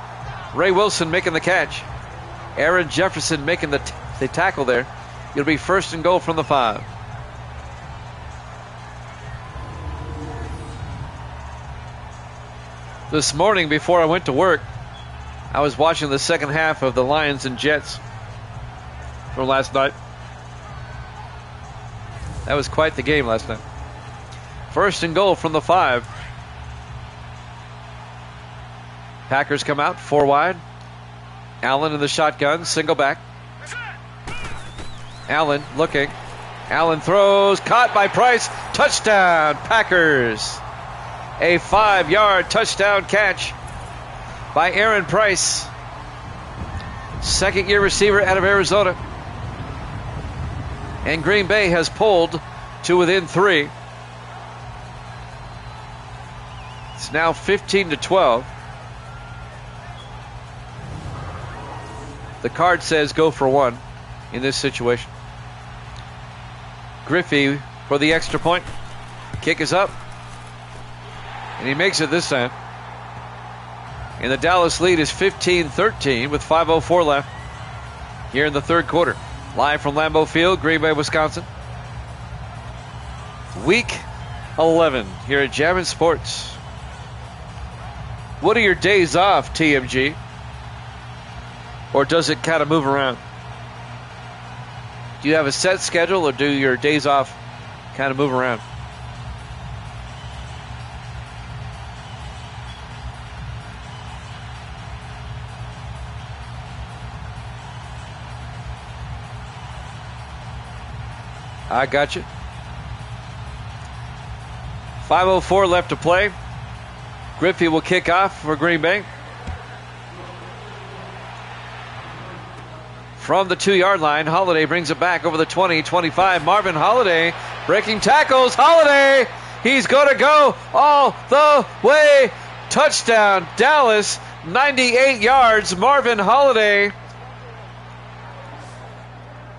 Ray Wilson making the catch. Aaron Jefferson making the tackle there. It'll be first and goal from the 5. This morning before I went to work, I was watching the second half of the Lions and Jets from last night. That was quite the game last night. First and goal from the 5. Packers come out, 4 wide. Allen in the shotgun, single back. Allen looking. Allen throws, caught by Price. Touchdown, Packers. A 5-yard touchdown catch by Aaron Price. Second-year receiver out of Arizona. And Green Bay has pulled to within 3. It's now 15-12. The card says go for 1 in this situation. Griffey for the extra point. Kick is up. And he makes it this time. And the Dallas lead is 15-13 with 5:04 left here in the third quarter. Live from Lambeau Field, Green Bay, Wisconsin. Week 11 here at Jammin' Sports. What are your days off, TMG? Or does it kind of move around? Do you have a set schedule, or do your days off kind of move around? I got you. 5:04 left to play. Griffey will kick off for Green Bay. From the 2-yard line, Holiday brings it back over the 20-25. Marvin Holiday breaking tackles. Holiday, he's going to go all the way. Touchdown, Dallas, 98 yards. Marvin Holiday,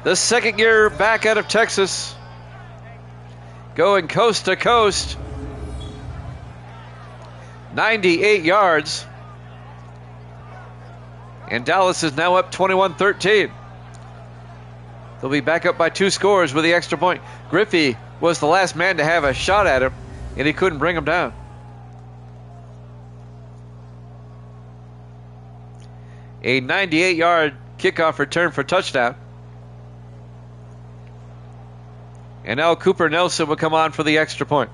the second-year back out of Texas, going coast to coast. 98 yards. And Dallas is now up 21-13. They'll be back up by 2 scores with the extra point. Griffey was the last man to have a shot at him, and he couldn't bring him down. A 98-yard kickoff return for touchdown. And now Cooper Nelson will come on for the extra point.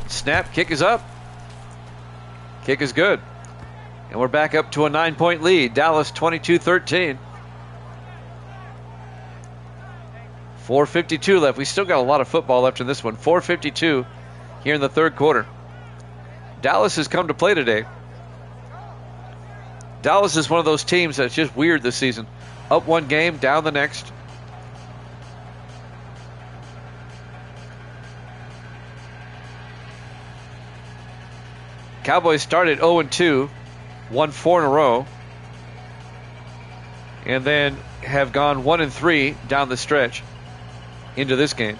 Snap, kick is up. Kick is good. And we're back up to a 9-point lead. Dallas 22-13. 4:52 left. We still got a lot of football left in this one. 4:52 here in the third quarter. Dallas has come to play today. Dallas is one of those teams that's just weird this season. Up one game, down the next. Cowboys started 0-2, won 4 in a row, and then have gone 1-3 down the stretch into this game.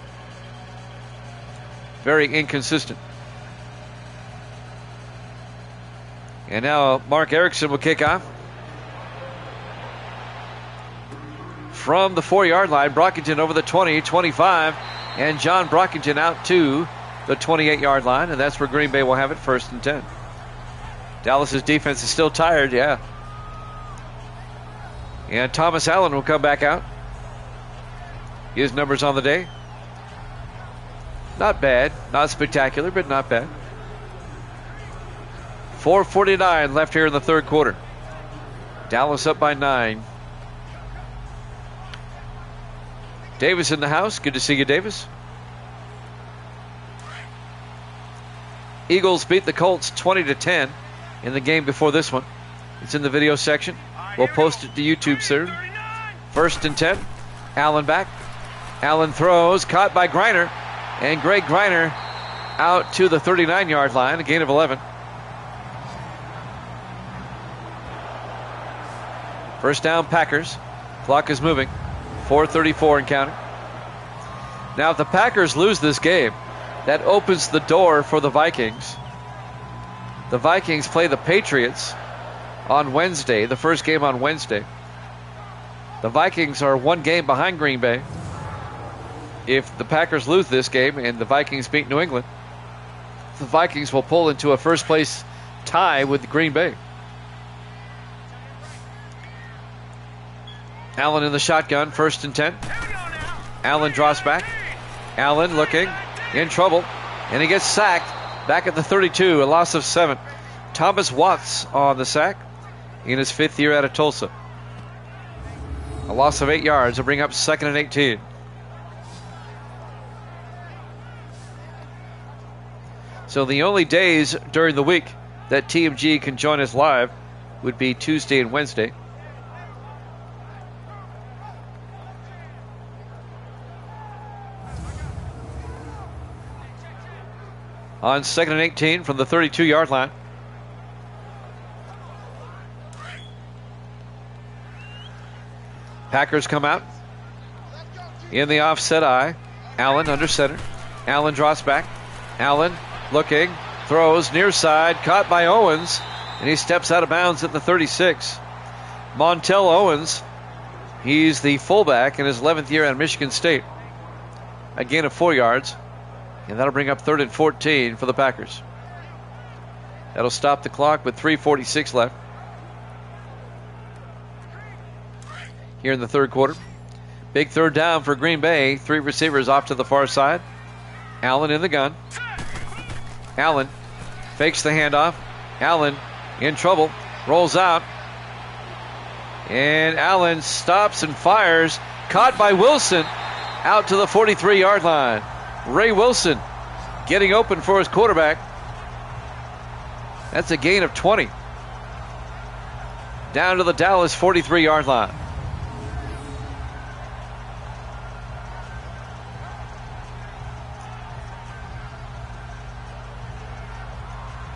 Very inconsistent. And now Mark Erickson will kick off. From the 4-yard line, Brockington over the 20-25, and John Brockington out to the 28-yard line, and that's where Green Bay will have it, first and 10. Dallas's defense is still tired, yeah. And Thomas Allen will come back out. His numbers on the day. Not bad. Not spectacular, but not bad. 4:49 left here in the third quarter. Dallas up by 9. Davis in the house. Good to see you, Davis. Eagles beat the Colts 20-10 in the game before this one. It's in the video section. We'll post it to YouTube soon. 1st and 10. Allen back. Allen throws. Caught by Griner. And Greg Griner out to the 39-yard line. A gain of 11. First down, Packers. Clock is moving. 4:34 and counting. Now, if the Packers lose this game, that opens the door for the Vikings. The Vikings play the Patriots on Wednesday, the first game on Wednesday. The Vikings are 1 game behind Green Bay. If the Packers lose this game and the Vikings beat New England, the Vikings will pull into a first-place tie with Green Bay. Allen in the shotgun, 1st and 10. Allen draws back. Allen looking, in trouble, and he gets sacked back at the 32, a loss of 7. Thomas Watts on the sack in his 5th year out of Tulsa. A loss of 8 yards will bring up 2nd and 18. So the only days during the week that TMG can join us live would be Tuesday and Wednesday. On 2nd and 18 from the 32-yard line. Packers come out in the offset eye. Allen under center. Allen draws back. Allen looking, throws near side, caught by Owens, and he steps out of bounds at the 36. Montel Owens, he's the fullback in his 11th year at Michigan State. A gain of 4 yards. And that'll bring up 3rd and 14 for the Packers. That'll stop the clock with 3:46 left here in the third quarter. Big third down for Green Bay. 3 receivers off to the far side. Allen in the gun. Allen fakes the handoff. Allen in trouble. Rolls out. And Allen stops and fires. Caught by Wilson. Out to the 43-yard line. Ray Wilson getting open for his quarterback. That's a gain of 20. Down to the Dallas 43-yard line.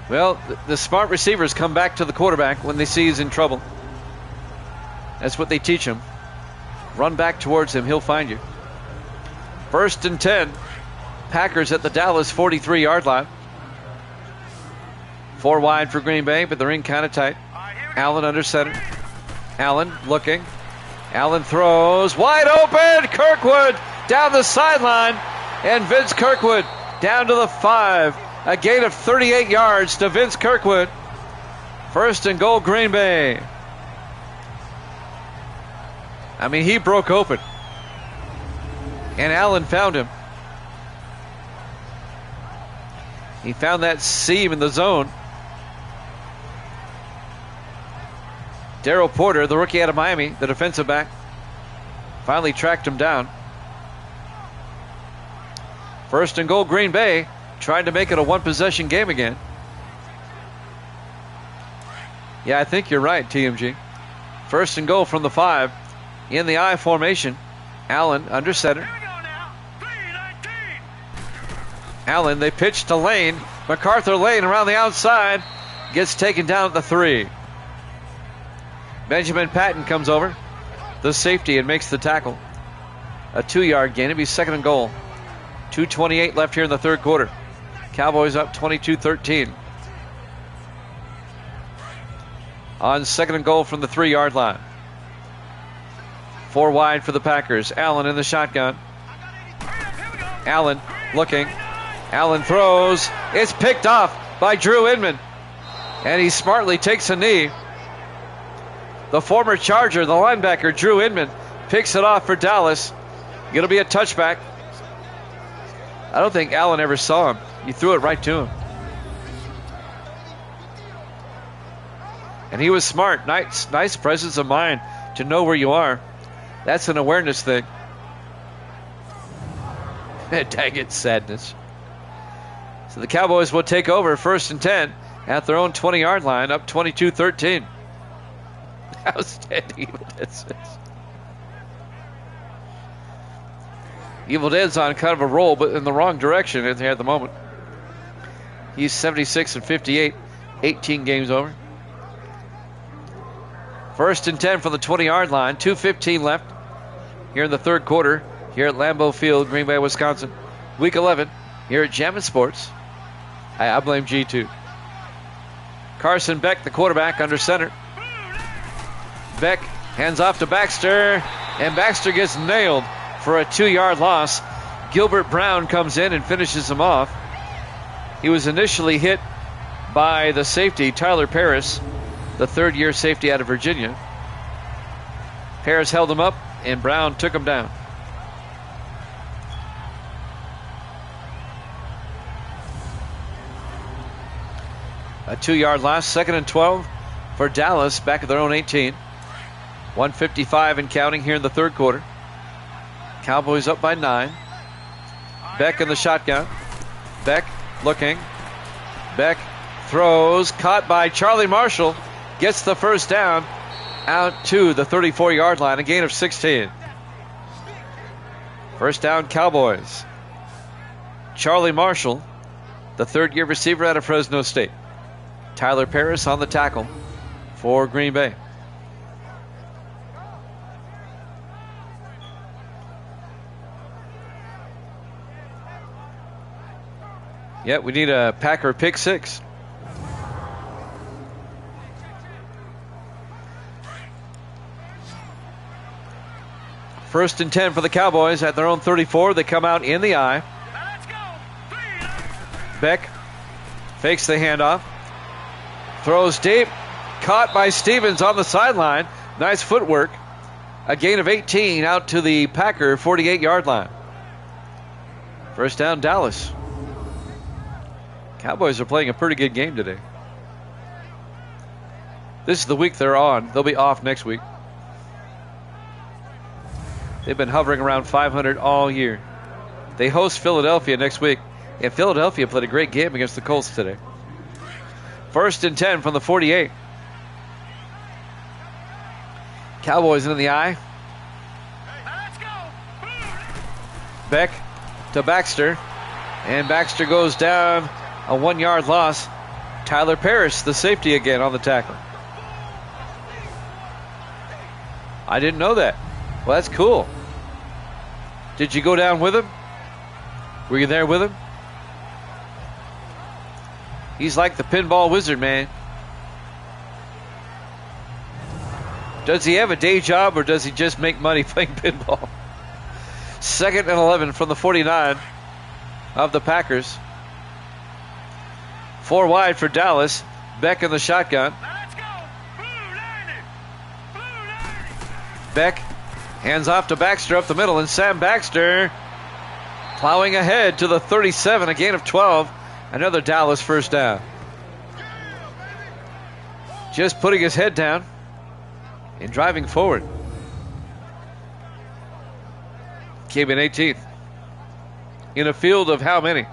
Well, the smart receivers come back to the quarterback when they see he's in trouble. That's what they teach him. Run back towards him, he'll find you. 1st and 10. Packers at the Dallas 43-yard line. 4 wide for Green Bay, but they're in kind of tight. Allen under center. Allen looking. Allen throws. Wide open. Kirkwood down the sideline. And Vince Kirkwood down to the 5. A gain of 38 yards to Vince Kirkwood. 1st and goal, Green Bay. I mean, he broke open. And Allen found him. He found that seam in the zone. Darryl Porter, the rookie out of Miami, the defensive back, finally tracked him down. 1st and goal, Green Bay, trying to make it a 1-possession game again. Yeah, I think you're right, TMG. 1st and goal from the 5 in the I formation. Allen under center. Allen, they pitch to Lane. MacArthur Lane around the outside. Gets taken down at the 3. Benjamin Patton comes over, the safety, and makes the tackle. A 2-yard gain. It'll be 2nd and goal. 2:28 left here in the third quarter. Cowboys up 22-13. On 2nd and goal from the 3-yard line. 4 wide for the Packers. Allen in the shotgun. Allen looking. Allen throws. It's picked off by Drew Inman. And he smartly takes a knee. The former Charger, the linebacker, Drew Inman, picks it off for Dallas. Going to be a touchback. I don't think Allen ever saw him. He threw it right to him. And he was smart. Nice presence of mind to know where you are. That's an awareness thing. Dang it, sadness. So the Cowboys will take over 1st and 10 at their own 20-yard line, up 22-13. Outstanding Evil Dead says. Evil Dead's on kind of a roll, but in the wrong direction at the moment. He's 76 and 58, 18 games over. 1st and 10 from the 20-yard line, 2:15 left here in the third quarter here at Lambeau Field, Green Bay, Wisconsin. Week 11 here at Jammin' Sports. I blame G2. Carson Beck, the quarterback, under center. Beck hands off to Baxter, and Baxter gets nailed for a 2-yard loss. Gilbert Brown comes in and finishes him off. He was initially hit by the safety, Tyler Paris, the third-year safety out of Virginia. Paris held him up, and Brown took him down. A 2-yard loss, 2nd and 12 for Dallas, back at their own 18. 1:55 and counting here in the third quarter. Cowboys up by 9. Beck in the shotgun. Beck looking. Beck throws, caught by Charlie Marshall. Gets the first down out to the 34-yard line, a gain of 16. First down, Cowboys. Charlie Marshall, the third-year receiver out of Fresno State. Tyler Paris on the tackle for Green Bay. Yeah, we need a Packer pick six. First and 10 for the Cowboys at their own 34. They come out in the eye. Beck fakes the handoff. Throws deep. Caught by Stevens on the sideline. Nice footwork. A gain of 18 out to the Packer 48-yard line. First down, Dallas. Cowboys are playing a pretty good game today. This is the week they're on. They'll be off next week. They've been hovering around 500 all year. They host Philadelphia next week, and Philadelphia played a great game against the Colts today. First and 10 from the 48. Cowboys in the eye. Beck to Baxter, and Baxter goes down. A 1-yard loss. Tyler Paris, the safety again on the tackle. I didn't know that. Well, that's cool. Did you go down with him? Were you there with him? He's like the pinball wizard, man. Does he have a day job, or does he just make money playing pinball? 2nd and 11 from the 49 of the Packers. 4 wide for Dallas. Beck in the shotgun. Beck hands off to Baxter up the middle, and Sam Baxter plowing ahead to the 37, a gain of 12. Another Dallas first down. Just putting his head down and driving forward. Came in 18th. In a field of how many?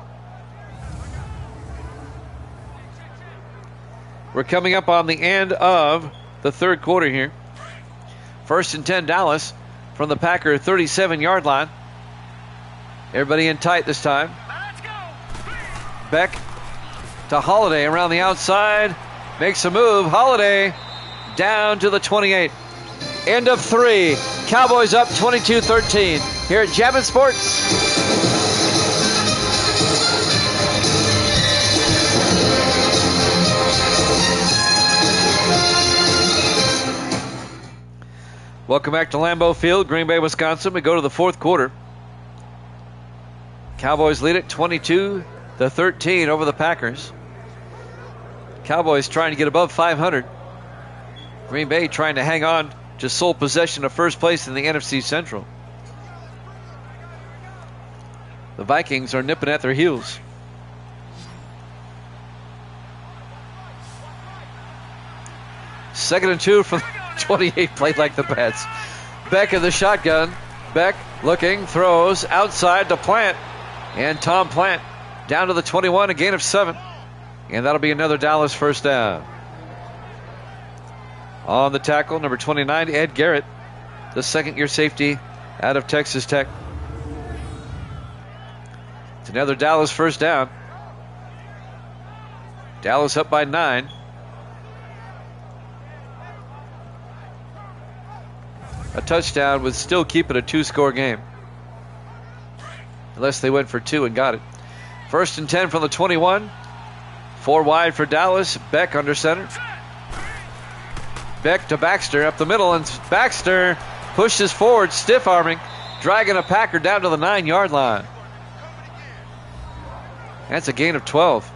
We're coming up on the end of the third quarter here. First and 10, Dallas from the Packer 37-yard line. Everybody in tight this time. Beck to Holiday around the outside. Makes a move. Holiday down to the 28. End of 3. Cowboys up 22-13 here at Jammin' Sports. Welcome back to Lambeau Field, Green Bay, Wisconsin. We go to the fourth quarter. Cowboys lead it 22-13 over the Packers. Cowboys trying to get above 500. Green Bay trying to hang on to sole possession of first place in the NFC Central. The Vikings are nipping at their heels. 2nd and 2 from 28, played like the Pats. Beck in the shotgun. Beck looking, throws outside to Plant. And Tom Plant down to the 21, a gain of 7. And that'll be another Dallas first down. On the tackle, number 29, Ed Garrett, the second-year safety out of Texas Tech. It's another Dallas first down. Dallas up by 9. A touchdown would still keep it a 2-score game. Unless they went for 2 and got it. 1st and 10 from the 21. 4 wide for Dallas. Beck under center. Beck to Baxter up the middle, and Baxter pushes forward, stiff arming, dragging a Packer down to the 9-yard line. That's a gain of 12.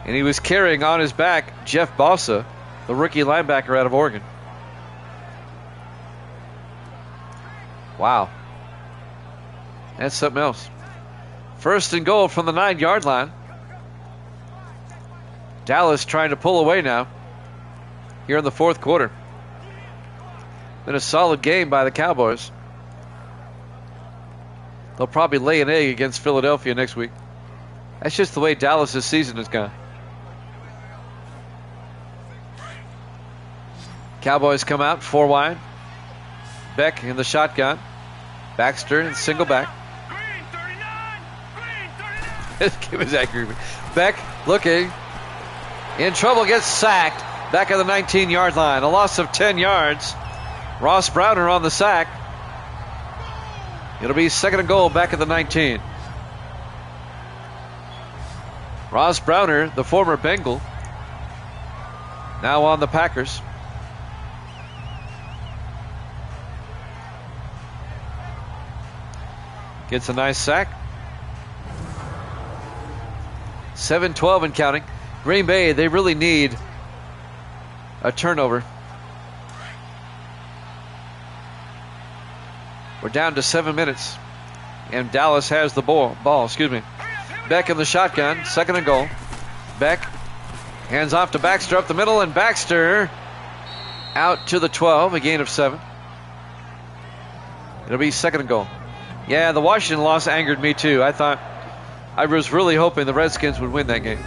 And he was carrying on his back Jeff Bossa, the rookie linebacker out of Oregon. Wow. That's something else. 1st and goal from the 9-yard line. Dallas trying to pull away now here in the 4th quarter. Been a solid game by the Cowboys. They'll probably lay an egg against Philadelphia next week. That's just the way Dallas' season has gone. Cowboys come out 4 wide. Beck in the shotgun. Baxter in single back. Give his accuracy. Beck looking. In trouble, gets sacked. Back at the 19-yard line. A loss of 10 yards. Ross Browner on the sack. It'll be 2nd and goal back at the 19. Ross Browner, the former Bengal, now on the Packers. Gets a nice sack. 7-12 and counting. Green Bay, they really need a turnover. We're down to 7 minutes, and Dallas has the ball. Beck in the shotgun, 2nd and goal. Beck hands off to Baxter up the middle, and Baxter out to the 12, a gain of 7. It'll be 2nd and goal. Yeah, the Washington loss angered me too. I was really hoping the Redskins would win that game.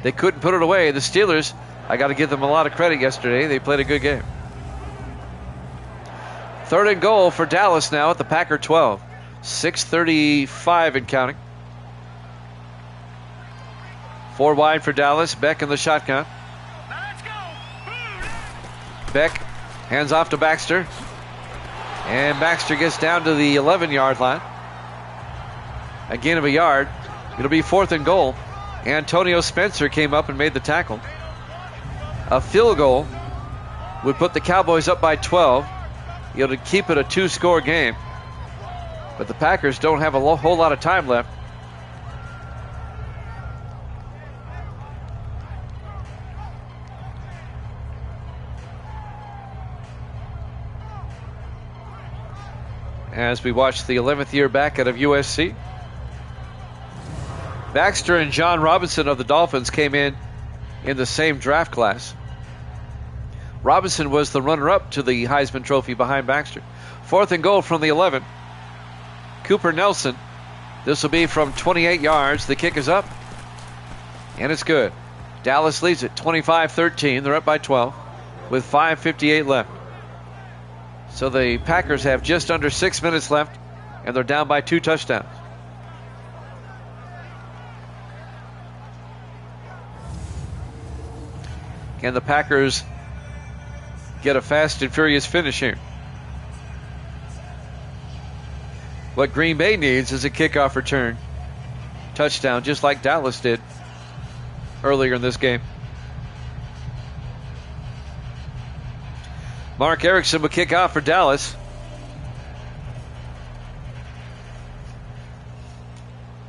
They couldn't put it away. The Steelers, I got to give them a lot of credit yesterday. They played a good game. 3rd and goal for Dallas now at the Packer 12. 6:35 and counting. 4 wide for Dallas. Beck in the shotgun. Beck hands off to Baxter. And Baxter gets down to the 11-yard line. A gain of a yard. It'll be 4th and goal. Antonio Spencer came up and made the tackle. A field goal would put the Cowboys up by 12. To keep it a 2-score game. But the Packers don't have a whole lot of time left. As we watch the 11th year back out of USC. Baxter and John Robinson of the Dolphins came in the same draft class. Robinson was the runner-up to the Heisman Trophy behind Baxter. 4th and goal from the 11. Cooper Nelson. This will be from 28 yards. The kick is up. And it's good. Dallas leads it 25-13. They're up by 12 with 5:58 left. So the Packers have just under 6 minutes left, and they're down by 2 touchdowns. Can the Packers get a fast and furious finish here? What Green Bay needs is a kickoff return touchdown, just like Dallas did earlier in this game. Mark Erickson will kick off for Dallas.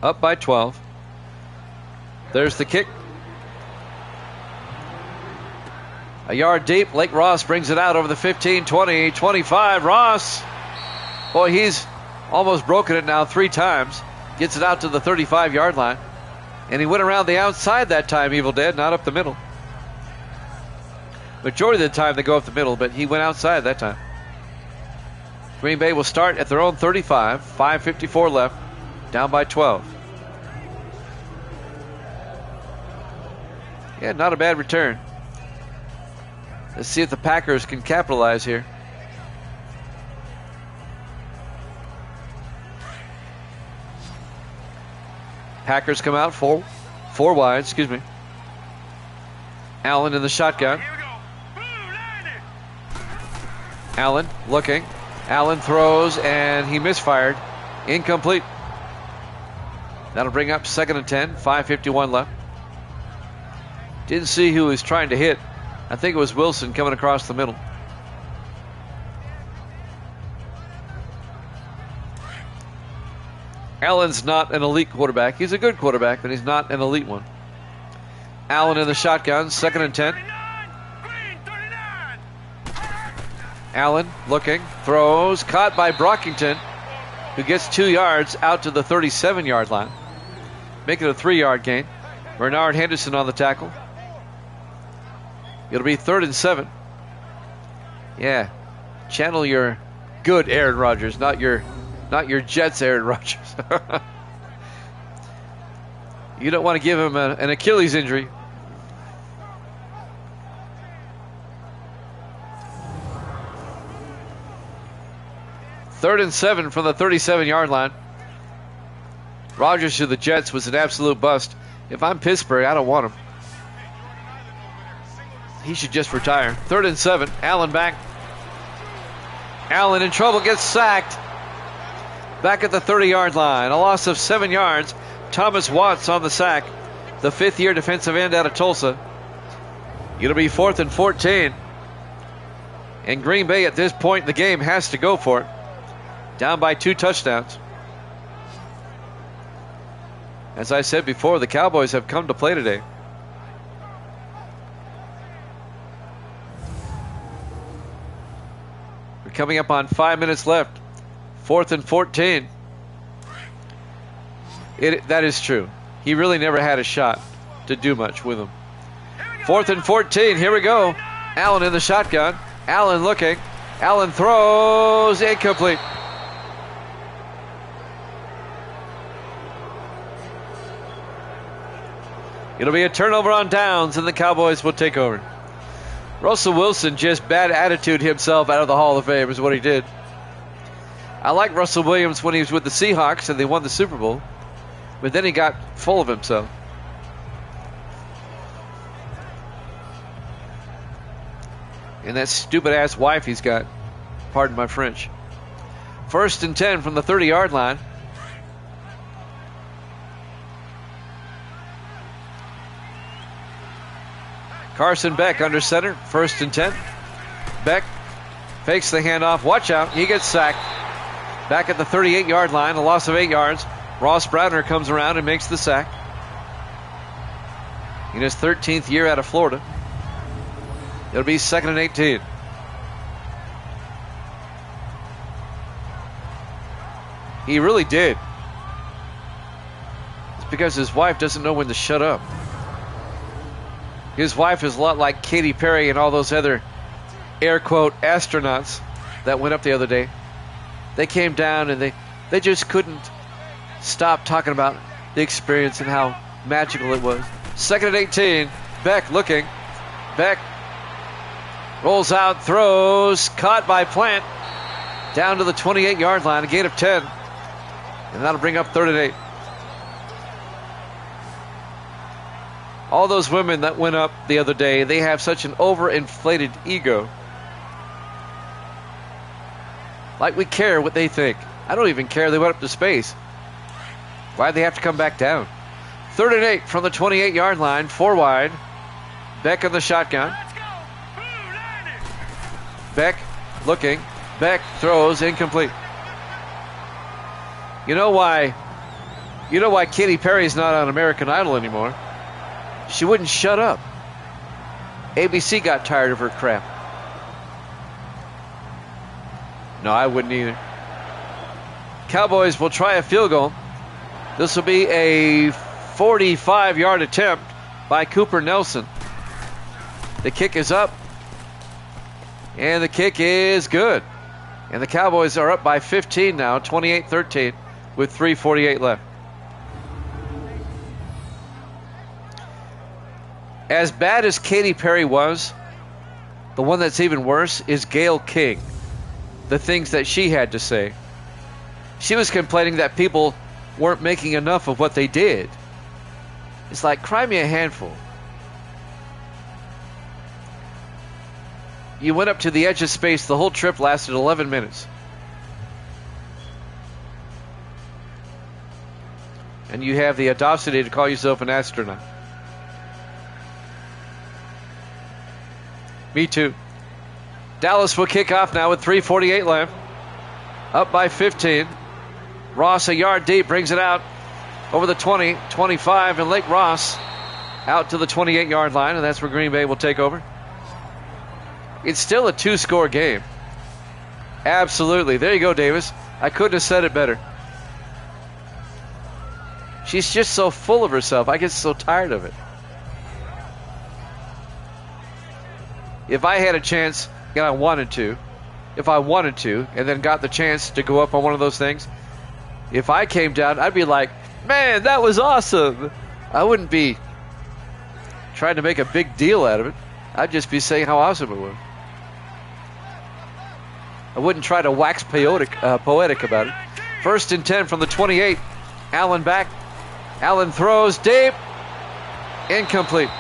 Up by 12. There's the kick. A yard deep. Lake Ross brings it out over the 15, 20, 25. Ross. Boy, he's almost broken it now 3 times. Gets it out to the 35-yard line. And he went around the outside that time, Evil Dead, not up the middle. Majority of the time they go up the middle, but he went outside that time. Green Bay will start at their own 35, 5:54 left, down by 12. Yeah, not a bad return. Let's see if the Packers can capitalize here. Packers come out four wide, excuse me. Allen in the shotgun. Allen looking. Allen throws and he misfired. Incomplete. That'll bring up 2nd and 10, 5:51 left. Didn't see who he was trying to hit. I think it was Wilson coming across the middle. Allen's not an elite quarterback. He's a good quarterback, but he's not an elite one. Allen in the shotgun, 2nd and 10. Allen looking, throws, caught by Brockington, who gets 2 yards out to the 37-yard line. Make it a 3-yard gain. Bernard Henderson on the tackle. It'll be 3rd and 7. Yeah, channel your good Aaron Rodgers, not your Jets Aaron Rodgers. You don't want to give him an Achilles injury. Third and 7 from the 37-yard line. Rodgers to the Jets was an absolute bust. If I'm Pittsburgh, I don't want him. He should just retire. 3rd and 7. Allen back. Allen in trouble, gets sacked. Back at the 30-yard line. A loss of 7 yards. Thomas Watts on the sack. The 5th-year defensive end out of Tulsa. It'll be 4th and 14. And Green Bay at this point in the game has to go for it. Down by 2 touchdowns. As I said before, the Cowboys have come to play today. We're coming up on 5 minutes left. 4th and 14. That is true. He really never had a shot to do much with him. 4th and 14. Here we go. Allen in the shotgun. Allen looking. Allen throws. Incomplete. It'll be a turnover on downs, and the Cowboys will take over. Russell Wilson just bad attitude himself out of the Hall of Fame is what he did. I like Russell Williams when he was with the Seahawks and they won the Super Bowl, but then he got full of himself. And that stupid-ass wife he's got. Pardon my French. 1st and 10 from the 30-yard line. Carson Beck under center, 1st and 10. Beck fakes the handoff. Watch out, he gets sacked. Back at the 38-yard line, a loss of 8 yards. Ross Browner comes around and makes the sack. In his 13th year out of Florida. It'll be 2nd and 18. He really did. It's because his wife doesn't know when to shut up. His wife is a lot like Katy Perry and all those other air quote astronauts that went up the other day. They came down and they just couldn't stop talking about the experience and how magical it was. 2nd and 18. Beck looking. Beck rolls out, throws, caught by Plant. Down to the 28-yard line, a gain of 10. And that'll bring up 3rd and 8. All those women that went up the other day, they have such an overinflated ego. Like we care what they think. I don't even care they went up to space. Why'd they have to come back down? 3rd and 8 from the 28-yard line, 4 wide. Beck in the shotgun. Beck looking. Beck throws, incomplete. You know why Katy Perry's not on American Idol anymore? She wouldn't shut up. ABC got tired of her crap. No, I wouldn't either. Cowboys will try a field goal. This will be a 45-yard attempt by Cooper Nelson. The kick is up, and the kick is good. And the Cowboys are up by 15 now, 28-13, with 3:48 left. As bad as Katy Perry was, the one that's even worse is Gayle King. The things that she had to say. She was complaining that people weren't making enough of what they did. It's like, cry me a handful. You went up to the edge of space. The whole trip lasted 11 minutes. And you have the audacity to call yourself an astronaut. Me too. Dallas will kick off now with 3:48 left. Up by 15. Ross a yard deep, brings it out over the 20, 25, and Lake Ross out to the 28-yard line, and that's where Green Bay will take over. It's still a 2-score game. Absolutely. There you go, Davis. I couldn't have said it better. She's just so full of herself. I get so tired of it. If I had a chance, and I wanted to, and then got the chance to go up on one of those things, if I came down, I'd be like, man, that was awesome. I wouldn't be trying to make a big deal out of it. I'd just be saying how awesome it was. I wouldn't try to wax poetic about it. 1st and 10 from the 28. Allen back. Allen throws deep. Incomplete.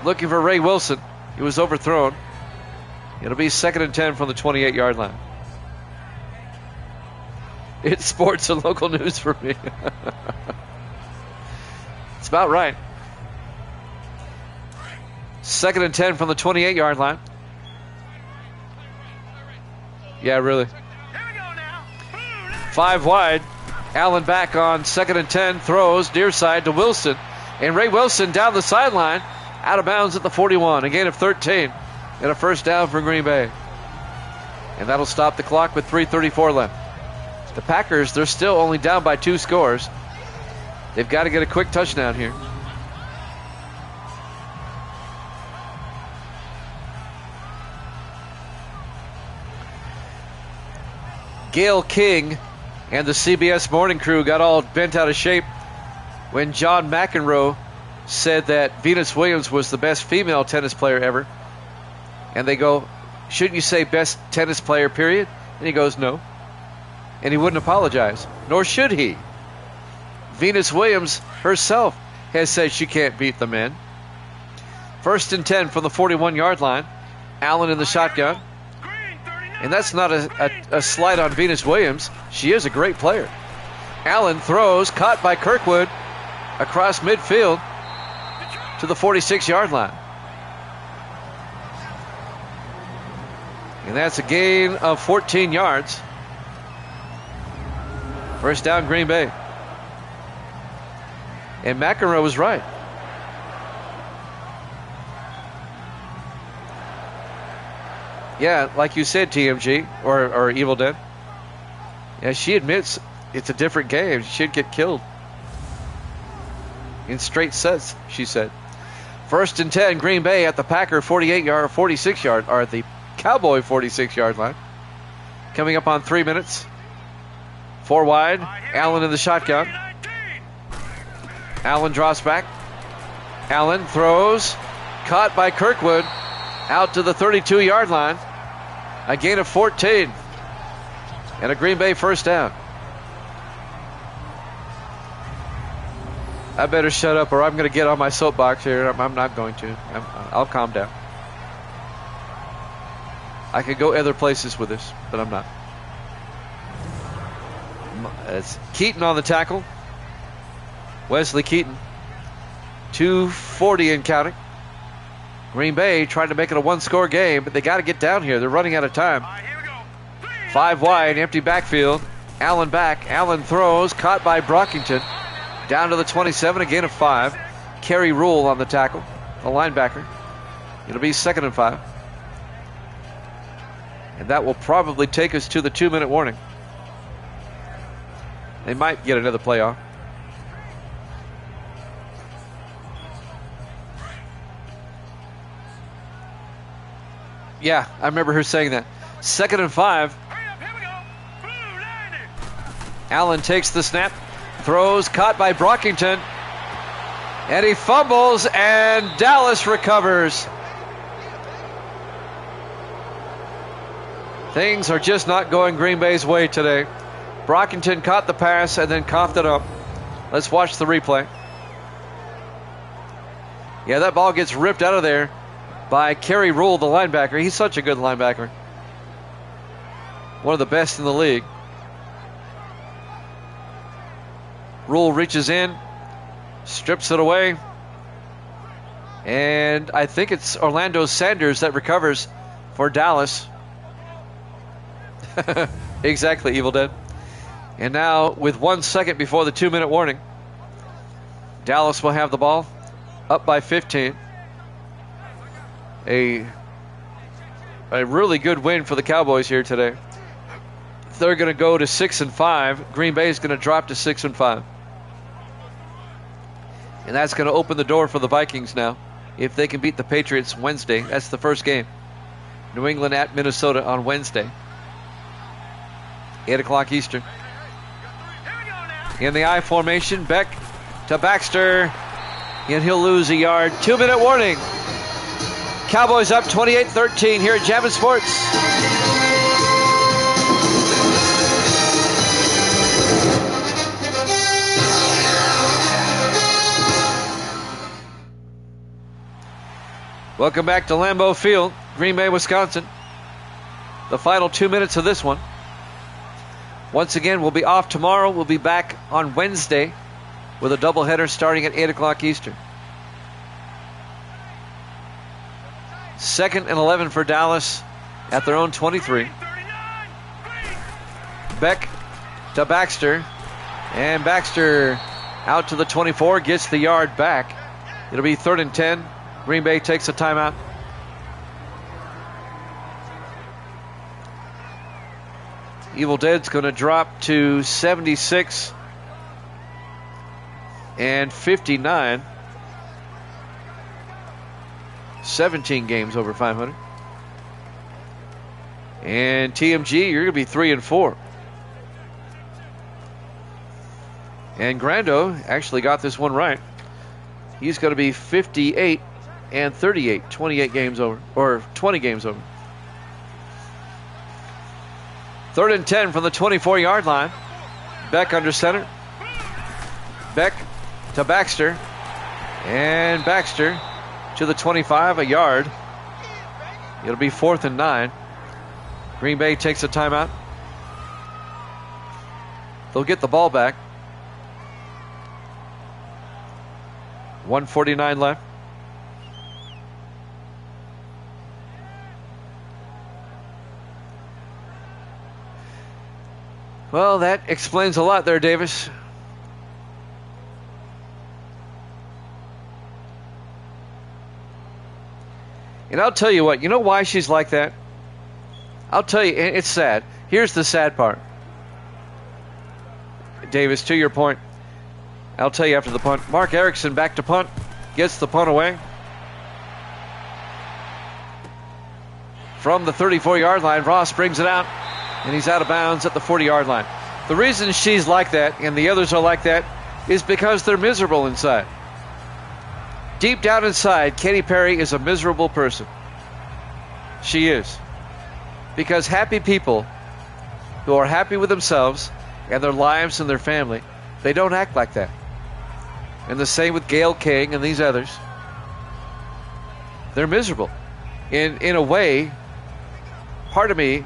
Looking for Ray Wilson. He was overthrown. It'll be 2nd and 10 from the 28-yard line. It's sports and local news for me. It's about right. 2nd and 10 from the 28-yard line. Yeah, really. 5 wide. Allen back on 2nd and 10. Throws near side to Wilson. And Ray Wilson down the sideline. Out of bounds at the 41. A gain of 13. And a first down for Green Bay. And that'll stop the clock with 3:34 left. The Packers, they're still only down by 2 scores. They've got to get a quick touchdown here. Gayle King and the CBS morning crew got all bent out of shape when John McEnroe said that Venus Williams was the best female tennis player ever. And they go, shouldn't you say best tennis player, period? And he goes, no. And he wouldn't apologize, nor should he. Venus Williams herself has said she can't beat the men. 1st and 10 from the 41-yard line. Allen in the shotgun. And that's not a slight on Venus Williams. She is a great player. Allen throws, caught by Kirkwood across midfield to the 46-yard line. And that's a gain of 14 yards. First down, Green Bay. And McEnroe was right. Yeah, like you said, TMG, or Evil Dead. Yeah, she admits it's a different game. She'd get killed. In straight sets, she said. 1st and 10, Green Bay at the Packer 48-yard, 46-yard, or at the Cowboy 46-yard line. Coming up on 3 minutes. 4 wide. Allen in the shotgun. Allen draws back. Allen throws. Caught by Kirkwood. Out to the 32-yard line. A gain of 14. And a Green Bay first down. I better shut up or I'm going to get on my soapbox here. I'm not going to. I'll calm down. I could go other places with this, but I'm not. It's Keaton on the tackle. Wesley Keaton. 2:40 and counting. Green Bay trying to make it a 1-score game, but they got to get down here. They're running out of time. 5 wide, empty backfield. Allen back. Allen throws, caught by Brockington. Down to the 27, a gain of 5. Kerry Rule on the tackle, the linebacker. It'll be 2nd and 5. And that will probably take us to the 2-minute warning. They might get another play off. Yeah, I remember her saying that. 2nd and 5.
Hurry up, here we go. Blue 90.
Allen takes the snap, throws, caught by Brockington, and he fumbles, and Dallas recovers. Things are just not going Green Bay's way today. Brockington caught the pass and then coughed it up. Let's watch the replay. Yeah, that ball gets ripped out of there by Kerry Rule, the linebacker. He's such a good linebacker. One of the best in the league. Rule reaches in, strips it away, and I think it's Orlando Sanders that recovers for Dallas. Exactly, Evil Dead. And now, with 1 second before the 2-minute warning, Dallas will have the ball, up by 15. A really good win for the Cowboys here today. They're going to go to 6 and 5. Green Bay is going to drop to 6 and 5. And that's going to open the door for the Vikings now. If they can beat the Patriots Wednesday, that's the first game. New England at Minnesota on Wednesday. 8 o'clock Eastern. In the I formation, Beck to Baxter, and he'll lose a yard. 2-minute warning. Cowboys up 28-13 here at Jammin' Sports. Welcome back to Lambeau Field, Green Bay, Wisconsin. The final 2 minutes of this one. Once again, we'll be off tomorrow. We'll be back on Wednesday with a doubleheader starting at 8 o'clock Eastern. 2nd and 11 for Dallas at their own 23. Beck to Baxter. And Baxter out to the 24, gets the yard back. It'll be 3rd and 10. Green Bay takes a timeout. Evil Dead's going to drop to 76 and 59. 17 games over 500. And TMG, you're going to be 3 and 4. And Grando actually got this one right. He's going to be 58 and 38, 28 games over, or 20 games over. 3rd and 10 from the 24-yard line. Beck under center. Beck to Baxter. And Baxter to the 25, a yard. It'll be 4th and 9. Green Bay takes a timeout. They'll get the ball back. 1:49 left. Well, that explains a lot there, Davis. And I'll tell you what, you know why she's like that? I'll tell you, and it's sad. Here's the sad part. Davis, to your point, I'll tell you after the punt. Mark Erickson back to punt, gets the punt away. From the 34-yard line, Ross brings it out, and he's out of bounds at the 40-yard line. The reason she's like that and the others are like that is because they're miserable inside. Deep down inside, Katy Perry is a miserable person. She is. Because happy people who are happy with themselves and their lives and their family, they don't act like that. And the same with Gayle King and these others. They're miserable. In a way, part of me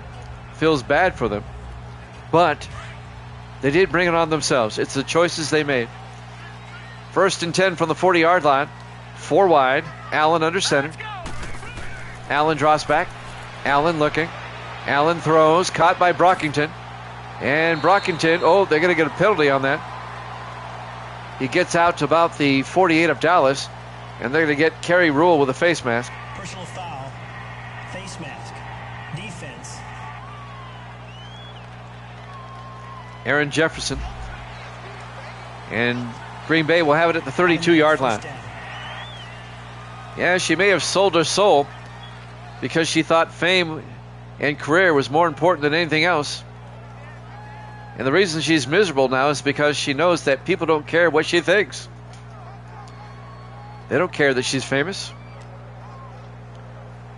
feels bad for them. But they did bring it on themselves. It's the choices they made. 1st and 10 from the 40-yard line. 4 wide. Allen under center. Allen draws back. Allen looking. Allen throws. Caught by Brockington. And Brockington, they're going to get a penalty on that. He gets out to about the 48 of Dallas. And they're going to get Kerry Rule with a face mask.
Personal foul. Face mask. Defense.
Aaron Jefferson. And Green Bay will have it at the 32-yard line. Yeah, she may have sold her soul, because she thought fame and career was more important than anything else. And the reason she's miserable now is because she knows that people don't care what she thinks. They don't care that she's famous.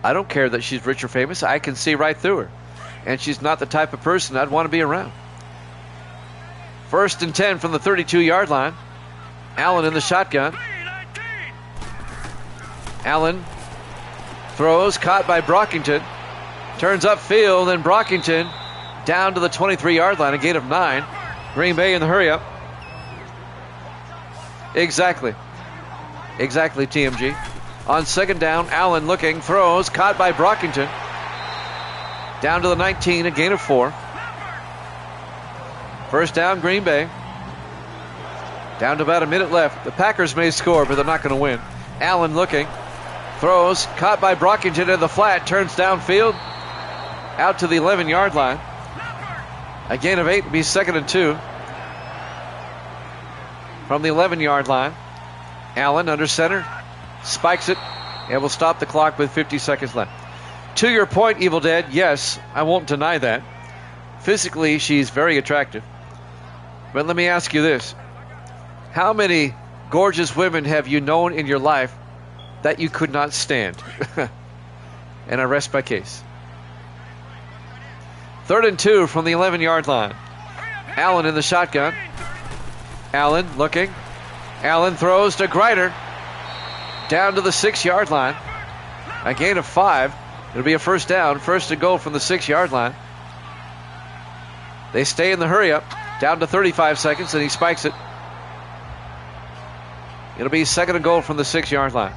I don't care that she's rich or famous. I can see right through her. And she's not the type of person I'd want to be around. 1st and 10 from the 32-yard line. Allen in the shotgun. Allen throws, caught by Brockington. Turns upfield, and Brockington down to the 23-yard line, a gain of 9. Green Bay in the hurry up. Exactly, TMG. On 2nd down, Allen looking, throws, caught by Brockington. Down to the 19, a gain of 4. 1st down, Green Bay. Down to about a minute left. The Packers may score, but they're not going to win. Allen looking, throws, caught by Brockington in the flat, turns downfield, out to the 11-yard line. A gain of 8 will be 2nd and 2. From the 11-yard line, Allen under center, spikes it, and will stop the clock with 50 seconds left. To your point, Evil Dead, yes, I won't deny that. Physically, she's very attractive. But let me ask you this. How many gorgeous women have you known in your life that you could not stand? And I rest my case. 3rd and 2 from the 11-yard line. Allen in the shotgun. Allen looking. Allen throws to Grider. Down to the 6-yard line. A gain of 5. It'll be a 1st down. 1st and goal from the 6-yard line. They stay in the hurry up. Down to 35 seconds, and he spikes it. It'll be 2nd and goal from the 6-yard line.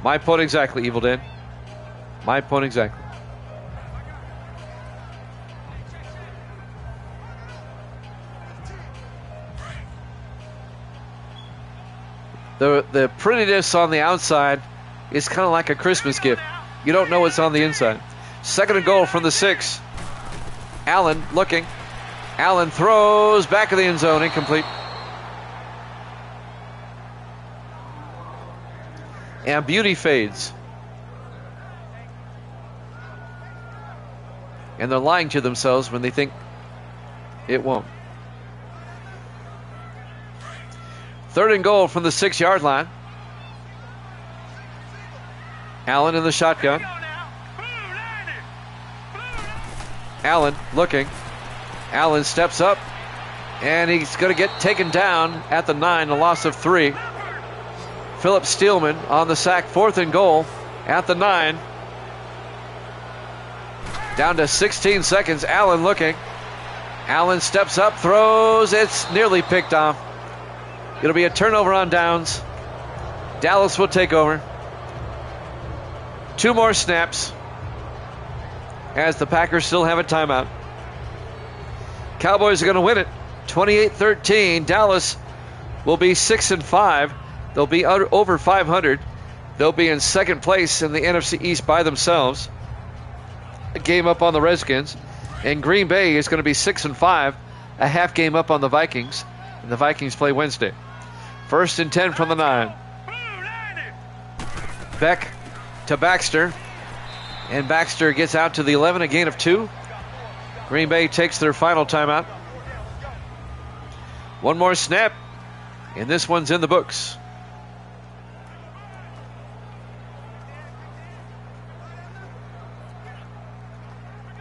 My point exactly, Evil Dead. My point exactly. The prettiness on the outside is kind of like a Christmas gift. You don't know what's on the inside. 2nd and goal from the 6. Allen looking. Allen throws back of the end zone, incomplete. And beauty fades. And they're lying to themselves when they think it won't. 3rd and goal from the 6-yard line. Allen in the shotgun. Allen looking. Allen steps up, and he's going to get taken down at the 9, a loss of 3. Philip Steelman on the sack, 4th and goal at the 9. Down to 16 seconds. Allen looking. Allen steps up, throws. It's nearly picked off. It'll be a turnover on downs. Dallas will take over. 2 more snaps as the Packers still have a timeout. Cowboys are going to win it 28-13. Dallas will be 6-5. They'll be over 500. They'll be in 2nd place in the NFC East by themselves. A game up on the Redskins. And Green Bay is going to be 6-5, a half game up on the Vikings. And the Vikings play Wednesday. 1st and 10 from the 9. Beck to Baxter. And Baxter gets out to the 11, a gain of 2. Green Bay takes their final timeout. 1 more snap, and this one's in the books.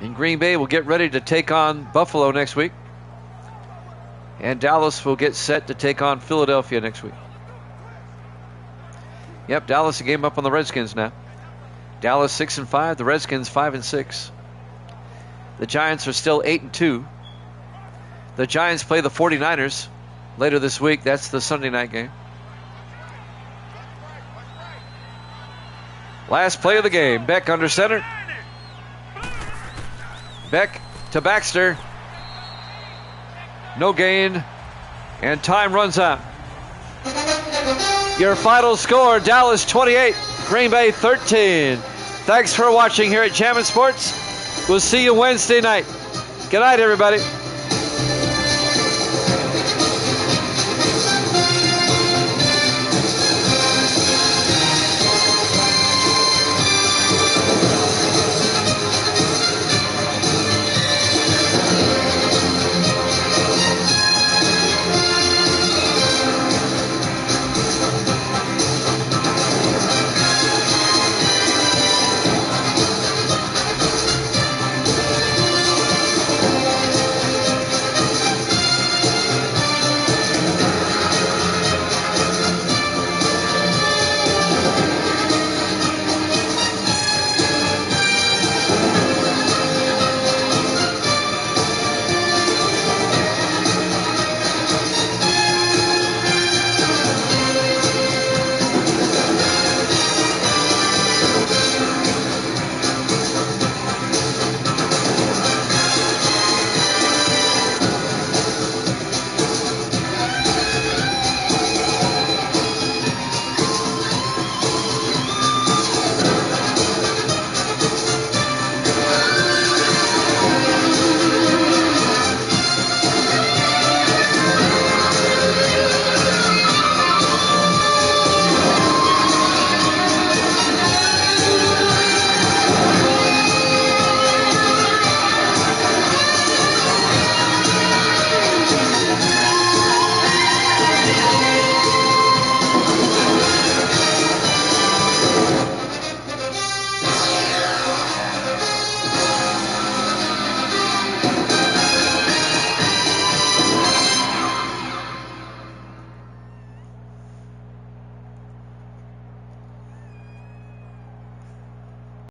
And Green Bay will get ready to take on Buffalo next week. And Dallas will get set to take on Philadelphia next week. Yep, Dallas a game up on the Redskins now. Dallas 6-5, the Redskins 5-6. The Giants are still 8-2. The Giants play the 49ers later this week. That's the Sunday night game. Last play of the game. Beck under center. Beck to Baxter. No gain. And time runs out. Your final score, Dallas 28, Green Bay 13. Thanks for watching here at Jammin' Sports. We'll see you Wednesday night. Good night, everybody.